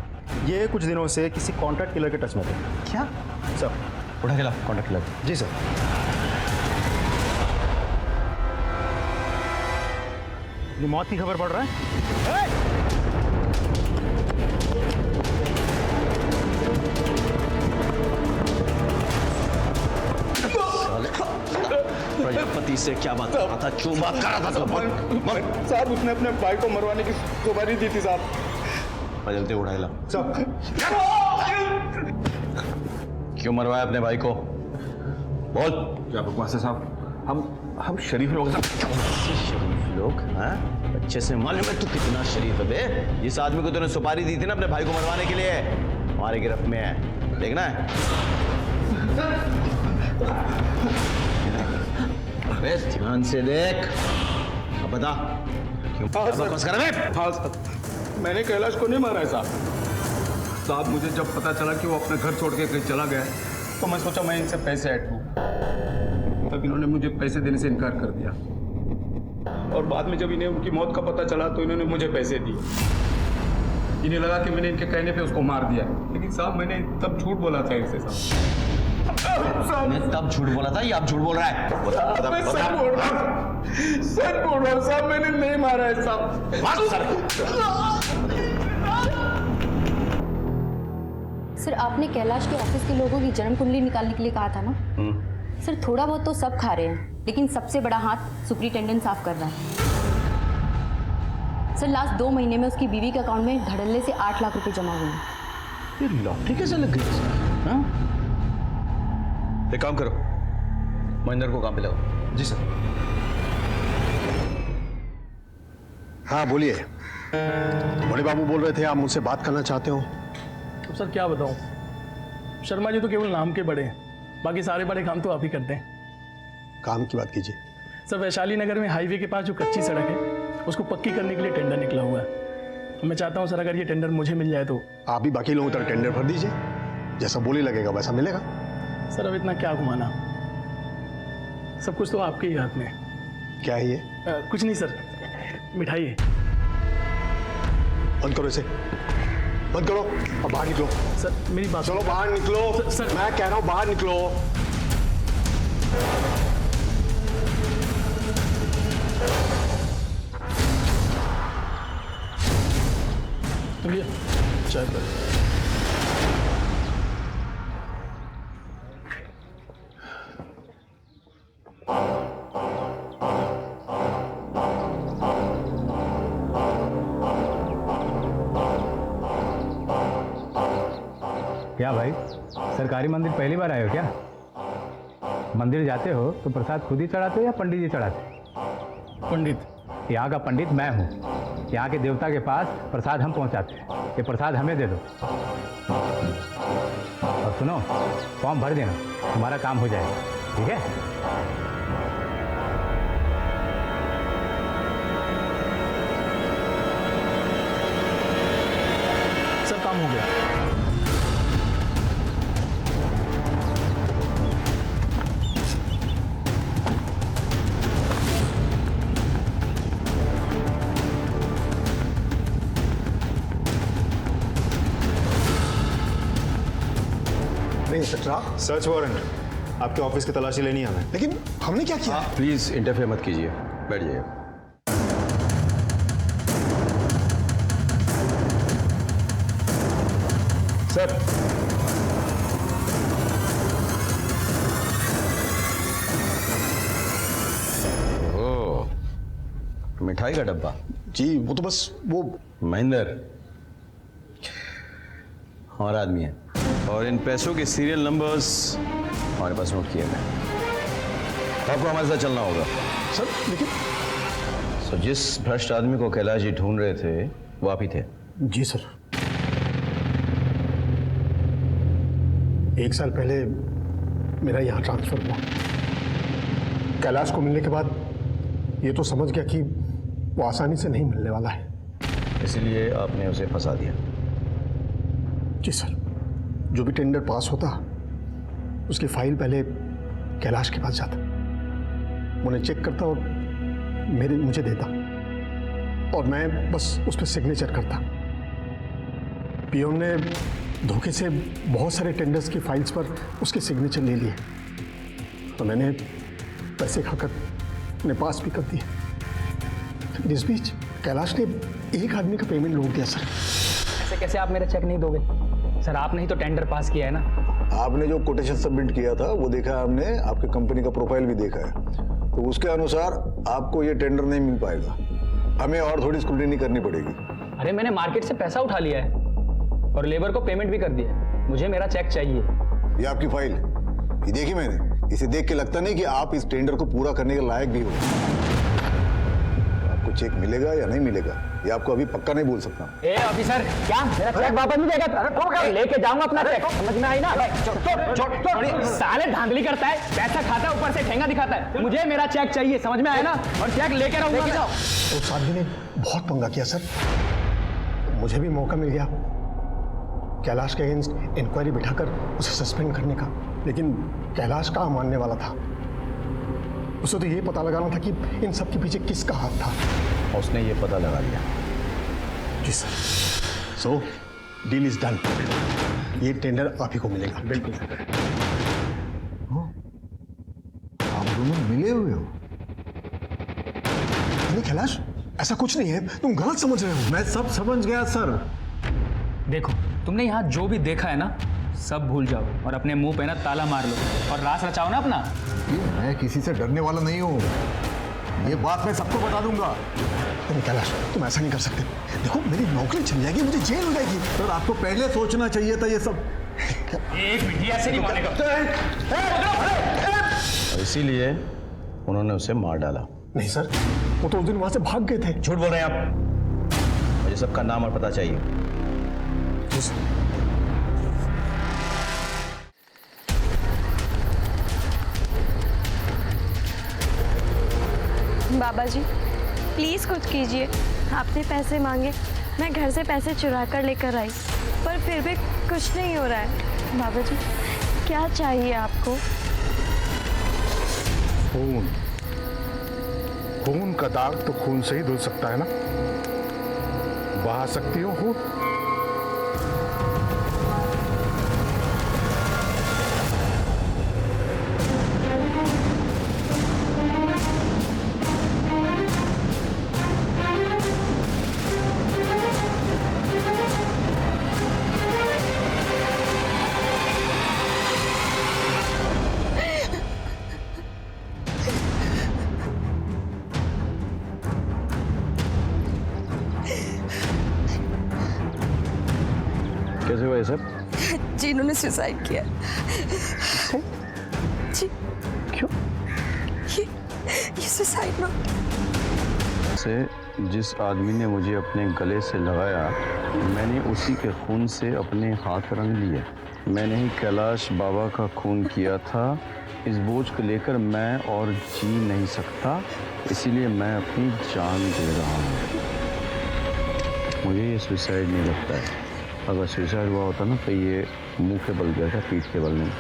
ये कुछ दिनों से किसी कॉन्ट्रैक्ट किलर के टच में थे। क्या सर? उठा के ला कॉन्ट्रैक्ट किलर। जी सर। ये मौत की खबर पड़ रहा है। प्रजापति से क्या बात कर रहा था? क्यों बात कर रहा था? साहब उसने अपने भाई को मरवाने की सुपारी दी थी साहब। जल्दी उठाए ला। साहब क्यों मरवाया अपने भाई को? बोल। क्या बकवास है साहब? हम शरीफ लोग हैं। शरीफ लोग? हाँ, अच्छे से मालूम है तू कितना शरीफ है बे। जिस आदमी को तूने सुपारी दी थी ना अपने भाई को मरवाने के लिए, हमारे गिरफ्त में है। देखना है? अबे ध्यान से देख। अब बता क्यों बकवास कर रहा है? हाँ सर, मैंने कैलाश को नहीं मारा है साहब। मुझे जब पता चला कि वो अपने घर छोड़ के कहीं चला गया तो मैं सोचा मैं इनसे पैसे ऐड लूँ। तब इन्होंने मुझे पैसे देने से इनकार कर दिया और बाद में जब इन्हें उनकी मौत का पता चला तो इन्होंने मुझे पैसे दिए। इन्हें लगा कि मैंने इनके कहने पे उसको मार दिया, लेकिन साहब मैंने तब झूठ बोला था इनसे साहब। मैं तब झूठ बोला था या अब झूठ बोल रहा है? सच बोल रहा हूँ साहब, मैंने नहीं मारा है साहब। सर आपने कैलाश के ऑफिस के लोगों की जन्म कुंडली निकालने के लिए कहा था ना? सर थोड़ा बहुत तो सब खा रहे हैं, लेकिन सबसे बड़ा हाथ सुपरिटेंडेंट साफ कर रहा है। सर लास्ट 2 महीने में उसकी बीवी के अकाउंट में धड़ल्ले से 8 लाख रुपए जमा हुए हैं। ये लॉटरी कैसे लग गई? हाँ? एक काम करो, महेंद्र को काम पे लगाओ। जी सर। हाँ बोलिए। बड़े बाबू बोल रहे थे आप मुझसे बात करना चाहते हो। तो सर क्या बताऊं, शर्मा जी तो केवल नाम के बड़े हैं, बाकी सारे बड़े काम तो आप ही करते हैं। काम की बात कीजिए। सर वैशाली नगर में हाईवे के पास जो कच्ची सड़क है उसको पक्की करने के लिए टेंडर निकला हुआ है। मैं चाहता हूं सर अगर ये टेंडर मुझे मिल जाए तो। आप भी बाकी लोगों तरह टेंडर भर दीजिए, जैसा बोली लगेगा वैसा मिलेगा। सर अब इतना क्या घुमाना, सब कुछ तो आपके ही हाथ में है। क्या है ये? कुछ नहीं सर, मिठाई है। बंद करो इसे, बंद करो और बाहर निकलो। सर मेरी बात, चलो बाहर निकलो। सर मैं कह रहा हूं बाहर निकलो। भैया चाय पर। क्या भाई, सरकारी मंदिर पहली बार आए हो क्या? मंदिर जाते हो तो प्रसाद खुद ही चढ़ाते हो या पंडित जी चढ़ाते? पंडित। यहाँ का पंडित मैं हूँ। यहाँ के देवता के पास प्रसाद हम पहुँचाते हैं। ये प्रसाद हमें दे दो। और सुनो, फॉर्म भर देना, तुम्हारा काम हो जाएगा। ठीक है? सर काम हो गया। सर्च वारंट आपके ऑफिस की तलाशी लेनी है हमें। लेकिन हमने क्या किया? प्लीज इंटरफेयर मत कीजिए, बैठ जाइए। सर ओह, मिठाई का डब्बा? जी वो तो बस वो महेंद्र हमारा आदमी है और इन पैसों के सीरियल नंबर्स हमारे पास नोट किए गए। आपको हमारे साथ चलना होगा। सर लेकिन सर जिस भ्रष्ट आदमी को कैलाश जी ढूंढ रहे थे वो आप ही थे। जी सर। 1 साल पहले मेरा यहाँ ट्रांसफ़र हुआ। कैलाश को मिलने के बाद ये तो समझ गया कि वो आसानी से नहीं मिलने वाला है, इसलिए आपने उसे फंसा दिया। जी सर, जो भी टेंडर पास होता उसकी फाइल पहले कैलाश के पास जाता, उन्हें चेक करता और मुझे देता और मैं बस उस पर सिग्नेचर करता। पीएम ने धोखे से बहुत सारे टेंडर्स की फाइल्स पर उसके सिग्नेचर ले लिए तो मैंने पैसे खाकर अपने पास भी कर दिए। इस बीच कैलाश ने एक आदमी का पेमेंट रोक दिया। सर ऐसे कैसे आप मेरा चेक नहीं दोगे? सर आपने ही तो टेंडर पास किया है ना। आपने जो कोटेशन सबमिट किया था वो देखा है हमने, आपके कंपनी का प्रोफाइल भी देखा है, तो उसके अनुसार आपको ये टेंडर नहीं मिल पाएगा। हमें और थोड़ी स्क्रूटिनी करनी पड़ेगी। अरे मैंने मार्केट से पैसा उठा लिया है और लेबर को पेमेंट भी कर दिया। मुझे मेरा चेक चाहिए। ये आपकी फाइल, ये देखी मैंने, इसे देख के लगता नहीं कि आप इस टेंडर को पूरा करने के लायक भी हो। आपको चेक मिलेगा या नहीं मिलेगा ये आपको अभी पक्का नहीं बोल सकता। ए ऑफिसर, क्या मेरा चेक वापस नहीं देगा? अरे लेके जाऊंगा अपना चेक, समझ में आई ना? साले धांधली करता है, पैसा खाता है, ऊपर से ठेंगा दिखाता है। मुझे मेरा चेक चाहिए, समझ में आया ना? और चेक लेके रहूंगा। उस आदमी ने बहुत पंगा किया सर, मुझे भी मौका मिल गया कैलाश के अगेंस्ट इंक्वायरी बिठाकर उसे सस्पेंड करने का, लेकिन कैलाश कहाँ मानने वाला था। उसे तो ये पता लगाना था कि इन सब के पीछे किसका हाथ था। उसने ये पता लगा लिया। जी sir. So deal is done, ये टेंडर आप ही को मिलेगा। बिल्कुल। आप दोनों मिले हुए हो? नहीं कैलाश, ऐसा कुछ नहीं है, तुम गलत समझ रहे हो। मैं सब समझ गया सर। देखो तुमने यहाँ जो भी देखा है ना सब भूल जाओ और अपने मुंह पे ना ताला मार लो और रास रचाओ ना अपना। मैं किसी से डरने वाला नहीं हूँ, ये बात मैं सबको बता दूंगा। तुम कैलाश, तुम ऐसा नहीं कर सकते। देखो मेरी नौकरी चली जाएगी, मुझे जेल हो जाएगी। सर आपको पहले सोचना चाहिए था ये सब। एक मिनट, ऐसे नहीं मानेगा। इसीलिए उन्होंने उसे मार डाला। नहीं सर, वो तो उस दिन वहां से भाग गए थे। झूठ बोल रहे हैं आप। मुझे सबका नाम और पता चाहिए। बाबा जी प्लीज़ कुछ कीजिए। आपने पैसे मांगे, मैं घर से पैसे चुरा कर लेकर आई, पर फिर भी कुछ नहीं हो रहा है। बाबा जी क्या चाहिए आपको? खून, खून का दाग तो खून से ही धुल सकता है ना। बहा सकती हो खून? कैसे हुआ ये सब? जी इन्होंने सुसाइड किया। जी क्यों? ये सुसाइड नोट से जिस आदमी ने मुझे अपने गले से लगाया, मैंने उसी के खून से अपने हाथ रंग लिए। मैंने ही कैलाश बाबा का खून किया था। इस बोझ को लेकर मैं और जी नहीं सकता, इसीलिए मैं अपनी जान दे रहा हूँ। मुझे ये सुसाइड नहीं लगता है। अगर सुसाइड हुआ होता ना तो ये मुंह के बल गया था, पीठ के बल नहीं।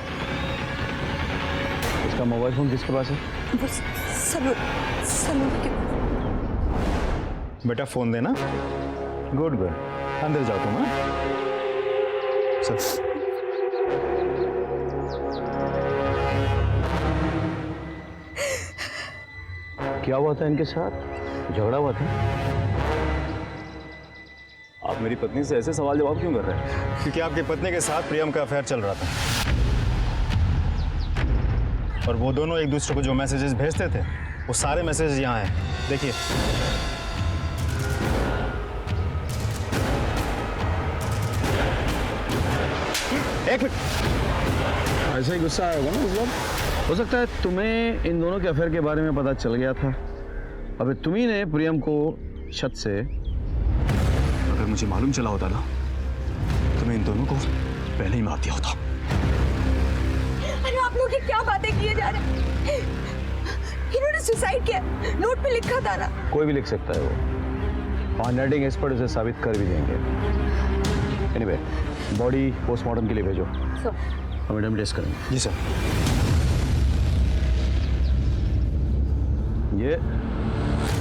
इसका मोबाइल फोन किसके पास है? वो सलून के पास। बेटा फोन देना। गुड गुड, अंदर जाओ तुम। सर क्या हुआ था इनके साथ? झगड़ा हुआ था? आप मेरी पत्नी से ऐसे सवाल जवाब क्यों कर रहे हैं? क्योंकि आपकी पत्नी के साथ प्रियम का अफेयर चल रहा था और वो दोनों एक दूसरे को जो मैसेजेस भेजते थे वो सारे मैसेजेस यहाँ हैं, देखिए। एक मिनट, ऐसा ही गुस्सा आया होगा ना इस बार। हो सकता है तुम्हें इन दोनों के अफेयर के बारे में पता चल गया था। अबे तुम्ही ने प्रियम को छत से, अगर मुझे मालूम चला होता ना तो मैं इन दोनों को पहले ही मार दिया होता। आप लोग ये क्या बातें किए जा रहे हैं? इन्होंने सुसाइड किया, नोट पे लिखा था ना। कोई भी लिख सकता है वो, और नर्डिंग एक्सपर्ट उसे साबित कर भी देंगे। एनीवे, बॉडी पोस्टमार्टम के लिए भेजो। मैडम टेस्ट करेंगे। जी सर।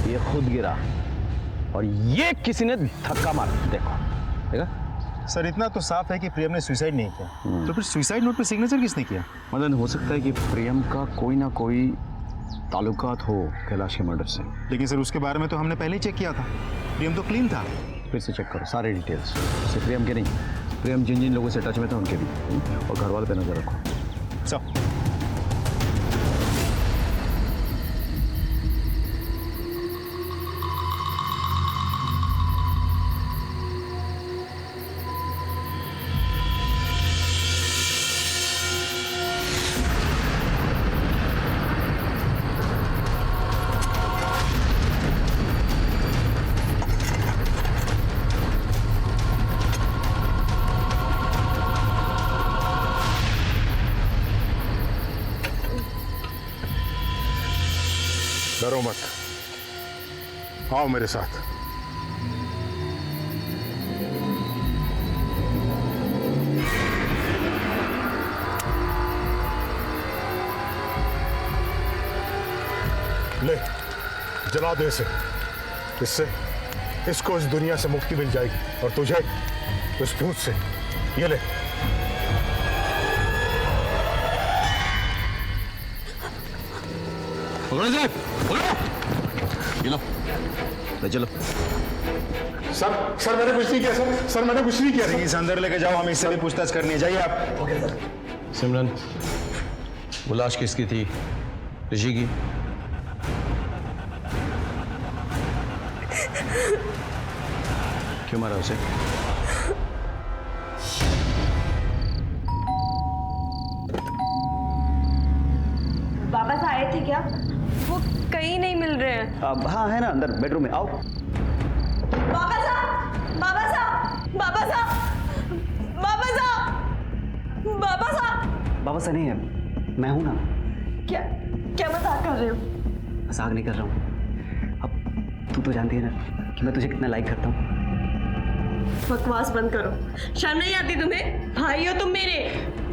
ये खुद गिरा और ये किसी ने धक्का मारा, देखो देखा। सर इतना तो साफ है कि प्रियम ने सुसाइड नहीं किया, तो फिर सुसाइड नोट पे सिग्नेचर किसने किया? मदन, हो सकता है कि प्रियम का कोई ना कोई ताल्लुकात हो कैलाश के मर्डर से। लेकिन सर उसके बारे में तो हमने पहले ही चेक किया था, प्रियम तो क्लीन था। फिर से चेक करो सारे डिटेल्स, सिर्फ प्रियम के नहीं, प्रियम जिन जिन लोगों से टच में था उनके भी, और घर वाले पे नजर रखो। सब डरो मत, आओ मेरे साथ। ले, जला दे इसे। इससे इसको इस दुनिया से मुक्ति मिल जाएगी, और तुझे उस भूत से। ये ले। पकड़ो इसे, पकड़ो। ये लो, ले चलो। सर मैंने कुछ नहीं किया सर मैंने कुछ नहीं किया। इसे अंदर लेके जाओ, हमें इससे भी पूछताछ करनी है। जाइए आप। सिमरन, वो लाश किसकी थी? ऋषि की? क्यों मारा उसे? बाबा साहब आए थे क्या? वो कहीं नहीं मिल रहे हैं। हाँ है ना, अंदर बेडरूम में, आओ। बाबा साहब, बाबा साहब, बाबा साहब, बाबा साहब, बाबा साहब। बाबा साहब नहीं है, मैं हूं ना। क्या क्या मजाक कर रहे हो? मजाक नहीं कर रहा हूँ। अब तू तो जानती है ना कि मैं तुझे कितना लाइक करता हूँ। बकवास बंद करो, शर्म नहीं आती तुम्हें? भाई हो तुम मेरे।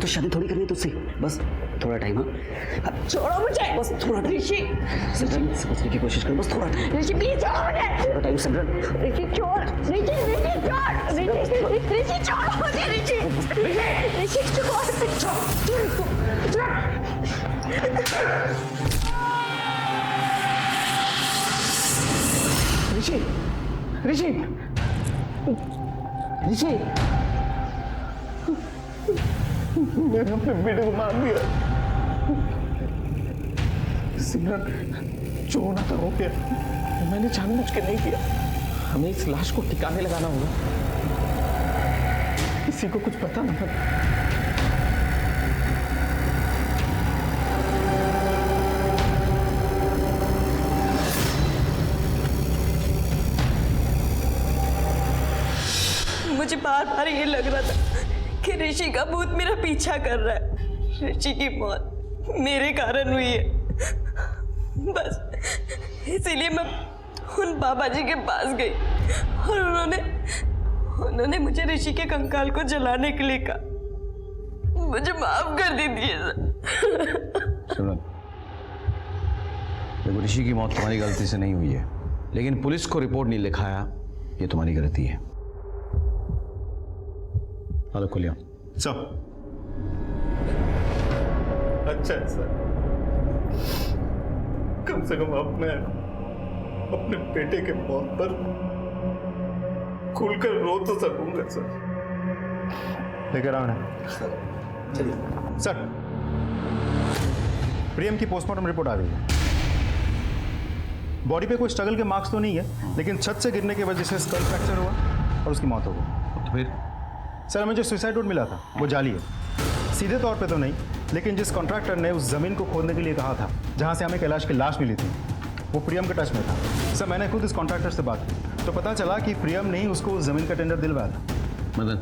तो शादी थोड़ी करनी है तुझसे, बस थोड़ा टाइम। हाँ छोड़ो मुझे, बस थोड़ा टाइम। ऋषि, समझने की कोशिश कर, बस थोड़ा टाइम। ऋषि प्लीज छोड़ो मुझे। थोड़ा टाइम सिमरन। ऋषि छोड़, ऋषि छोड़ो मुझे, ऋषि ऋषि मैंने अपने बेटे को मार दिया। सिमरन, जो होना था हो गया। मैंने जानबूझ के नहीं किया। हमें इस लाश को ठिकाने लगाना होगा, किसी को कुछ पता ना था। मुझे बार बार ये लग रहा था कि ऋषि का भूत मेरा पीछा कर रहा है। ऋषि की मौत मेरे कारण हुई है, बस इसीलिए मैं उन बाबा जी के पास गई और उन्होंने मुझे ऋषि के कंकाल को जलाने के लिए कहा। मुझे माफ कर दीजिए सर। देखो, ऋषि की मौत तुम्हारी गलती से नहीं हुई है, लेकिन पुलिस को रिपोर्ट नहीं लिखाया, ये तुम्हारी गलती है। हेलो खुलिया सब अच्छा है सर, कम से कम अब मैं अपने बेटे के मौत पर खुलकर रो तो सकूंगा सर। लेकर आओ ना चलिए सर। प्रियम की पोस्टमार्टम रिपोर्ट आ गई है। बॉडी पे कोई स्ट्रगल के मार्क्स तो नहीं है, लेकिन छत से गिरने की वजह से स्कल फ्रैक्चर हुआ और उसकी मौत हो गई। तो फिर सर हमें जो सुसाइड नोट मिला था वो जाली है, सीधे तौर पे तो नहीं, लेकिन जिस कॉन्ट्रैक्टर ने उस जमीन को खोदने के लिए कहा था जहां से हमें कैलाश की लाश मिली थी, वो प्रियम के टच में था। सर मैंने खुद इस कॉन्ट्रैक्टर से बात की तो पता चला कि प्रियम ने ही उसको उस जमीन का टेंडर दिलवाया था। मदन,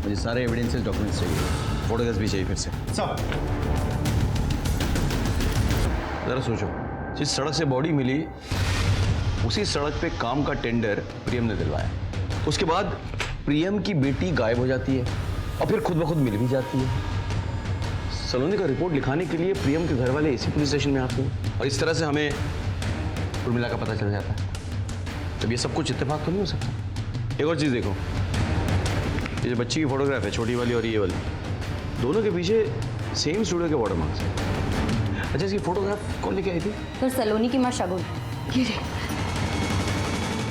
मुझे सारे एविडेंसेस डॉक्यूमेंट्स चाहिए, फोटोग्राफ्स भी चाहिए फिर से। सर जरा सोचो, जिस सड़क से बॉडी मिली उसी सड़क पे काम का टेंडर प्रियम ने दिलवाया। उसके बाद प्रियम की बेटी गायब हो जाती है और फिर खुद ब खुद मिल भी जाती है। सलोनी का रिपोर्ट लिखाने के लिए प्रियम के घर वाले इसी पुलिस स्टेशन में आते हैं और इस तरह से हमें उर्मिला का पता चल जाता है। जब ये सब कुछ इत्तेफाक तो नहीं हो सकता। एक और चीज़ देखो, ये जो बच्ची की फोटोग्राफ है, छोटी वाली और ये वाली, दोनों के पीछे सेम स्टूडियो के वाटरमार्क्स हैं। अच्छा, इसकी फोटोग्राफ कौन लेके आई थी? सर सलोनी की माँ शगुन। ये रे।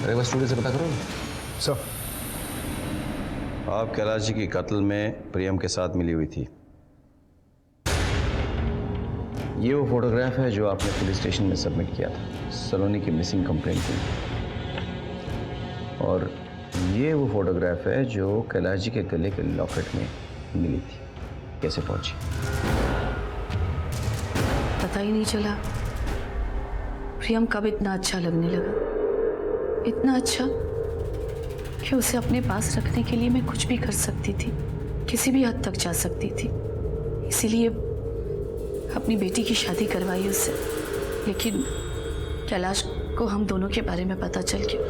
अरे बस स्टूडियो से पता करो सर। आप कैलाश जी की कत्ल में प्रियम के साथ मिली हुई थी। ये वो फोटोग्राफ है जो आपने पुलिस स्टेशन में सबमिट किया था सलोनी की मिसिंग कंप्लेंट के लिए। और ये वो फोटोग्राफ है जो कैलाश जी के गले के लॉकेट में मिली थी। कैसे पहुंची? पता ही नहीं चला। प्रियम कब इतना अच्छा लगने लगा, इतना अच्छा कि उसे अपने पास रखने के लिए मैं कुछ भी कर सकती थी, किसी भी हद तक जा सकती थी। इसीलिए अपनी बेटी की शादी करवाई उससे। लेकिन कैलाश को हम दोनों के बारे में पता चल गया।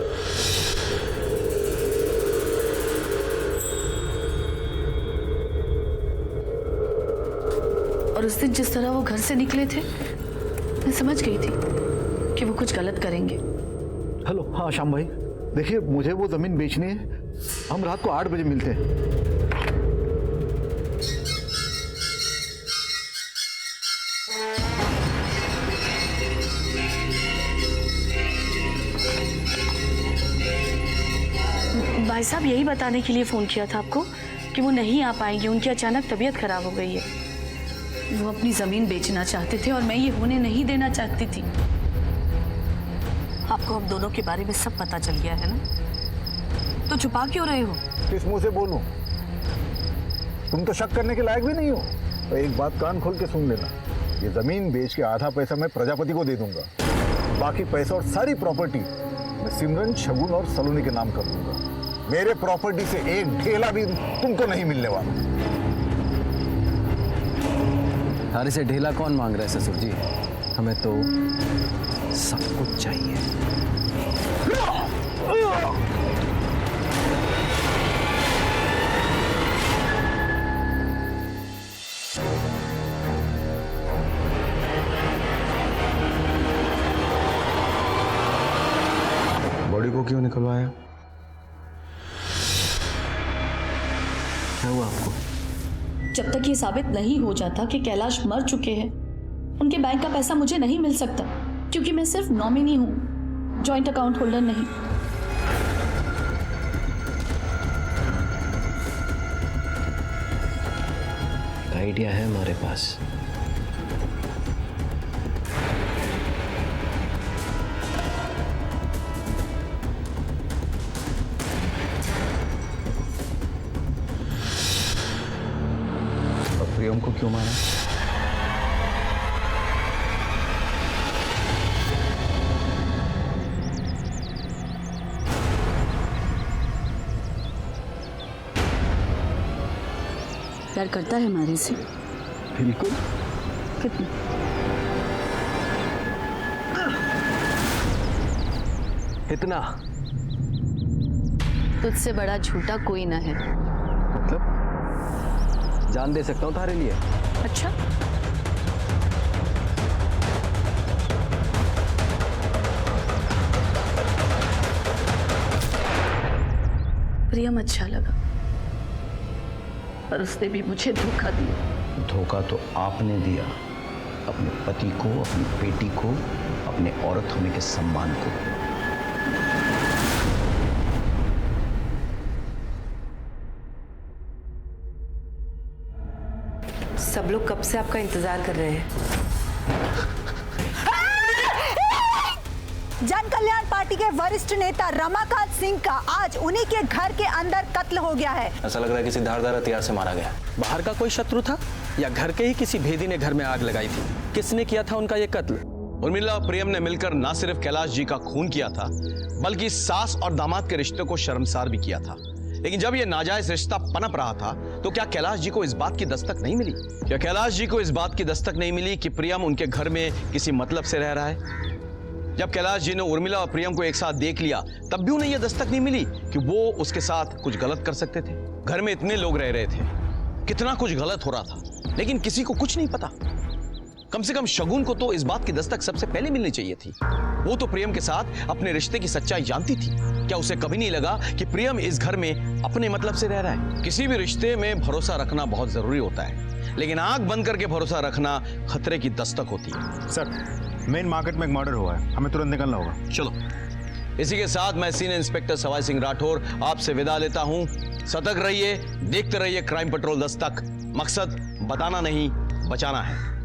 और उस दिन जिस तरह वो घर से निकले थे, मैं समझ गई थी कि वो कुछ गलत करेंगे। हेलो, हाँ श्याम भाई, देखिए मुझे वो जमीन बेचनी है। हम रात को 8 बजे मिलते हैं। भाई साहब, यही बताने के लिए फ़ोन किया था आपको कि वो नहीं आ पाएंगे। उनकी अचानक तबीयत खराब हो गई है। वो अपनी ज़मीन बेचना चाहते थे और मैं ये होने नहीं देना चाहती थी। आपको हम दोनों के बारे में सब पता चल गया है ना, तो छुपा क्यों रहे हो? किस मुंह से बोलूं? तुम तो शक करने के लायक भी नहीं हो। तो एक बात कान खोल के सुन लेना, ये जमीन बेच के आधा पैसा मैं प्रजापति को दे दूंगा, बाकी पैसा और सारी प्रॉपर्टी मैं सिमरन, शगुन और सलोनी के नाम कर दूंगा। मेरे प्रॉपर्टी से एक ढेला भी तुमको नहीं मिलने वाला। थारे से ढेला कौन मांग रहा है ससुर जी? हमें तो सब कुछ चाहिए। बॉडी को क्यों निकलवाया? क्या हुआ आपको? जब तक ये साबित नहीं हो जाता कि कैलाश मर चुके हैं, उनके बैंक का पैसा मुझे नहीं मिल सकता, क्योंकि मैं सिर्फ नॉमिनी हूं, जॉइंट अकाउंट होल्डर नहीं। एक आइडिया है हमारे पास। प्रियम को क्यों मारा? प्यार करता है हमारे से? बिल्कुल। कितना? इतना? तुझसे बड़ा झूठा कोई ना है। मतलब जान दे सकता हूँ तारे लिए। अच्छा, प्रियम अच्छा लगा, पर उसने भी मुझे धोखा दिया। धोखा तो आपने दिया, अपने पति को, अपनी बेटी को, अपने औरत होने के सम्मान को। सब लोग कब से आपका इंतजार कर रहे हैं। जन कल्याण पार्टी के वरिष्ठ नेता रमाकांत सिंह का आज उन्हीं के घर के अंदर कत्ल हो गया है। ऐसा लग रहा है किसी धारदार हथियार से मारा गया। बाहर का कोई शत्रु था या घर के ही किसी भेदी ने घर में आग लगाई थी? किसने किया था उनका ये कत्ल? उर्मिला और प्रियम ने मिलकर न सिर्फ कैलाश जी का खून किया था, बल्कि सास और दामाद के रिश्ते को शर्मसार भी किया था। लेकिन जब यह नाजायज रिश्ता पनप रहा था तो क्या कैलाश जी को इस बात की दस्तक नहीं मिली? क्या कैलाश जी को इस बात की दस्तक नहीं मिली कि प्रियम उनके घर में किसी मतलब से रह रहा है? जब कैलाश जी ने उर्मिला और प्रियम को एक साथ देख लिया तब भी उन्हें यह दस्तक नहीं मिली कि वो उसके साथ कुछ गलत कर सकते थे? घर में इतने लोग रह रहे थे, कितना कुछ गलत हो रहा था, लेकिन किसी को कुछ नहीं पता। कम से कम शगुन को तो इस बात की दस्तक सबसे पहले मिलनी चाहिए थी। वो तो प्रियम के साथ अपने रिश्ते की सच्चाई जानती थी। क्या उसे कभी नहीं लगा कि प्रियम इस घर में अपने मतलब से रह रहा है? किसी भी रिश्ते में भरोसा रखना बहुत जरूरी होता है, लेकिन आंख बंद करके भरोसा रखना खतरे की दस्तक होती है। सर, मेन मार्केट में एक मर्डर हुआ है, हमें तुरंत निकलना होगा। चलो। इसी के साथ मैं सीनियर इंस्पेक्टर सवाई सिंह राठौर आपसे विदा लेता हूं। सतर्क रहिए, देखते रहिए क्राइम पेट्रोल दस्तक। मकसद बताना नहीं, बचाना है।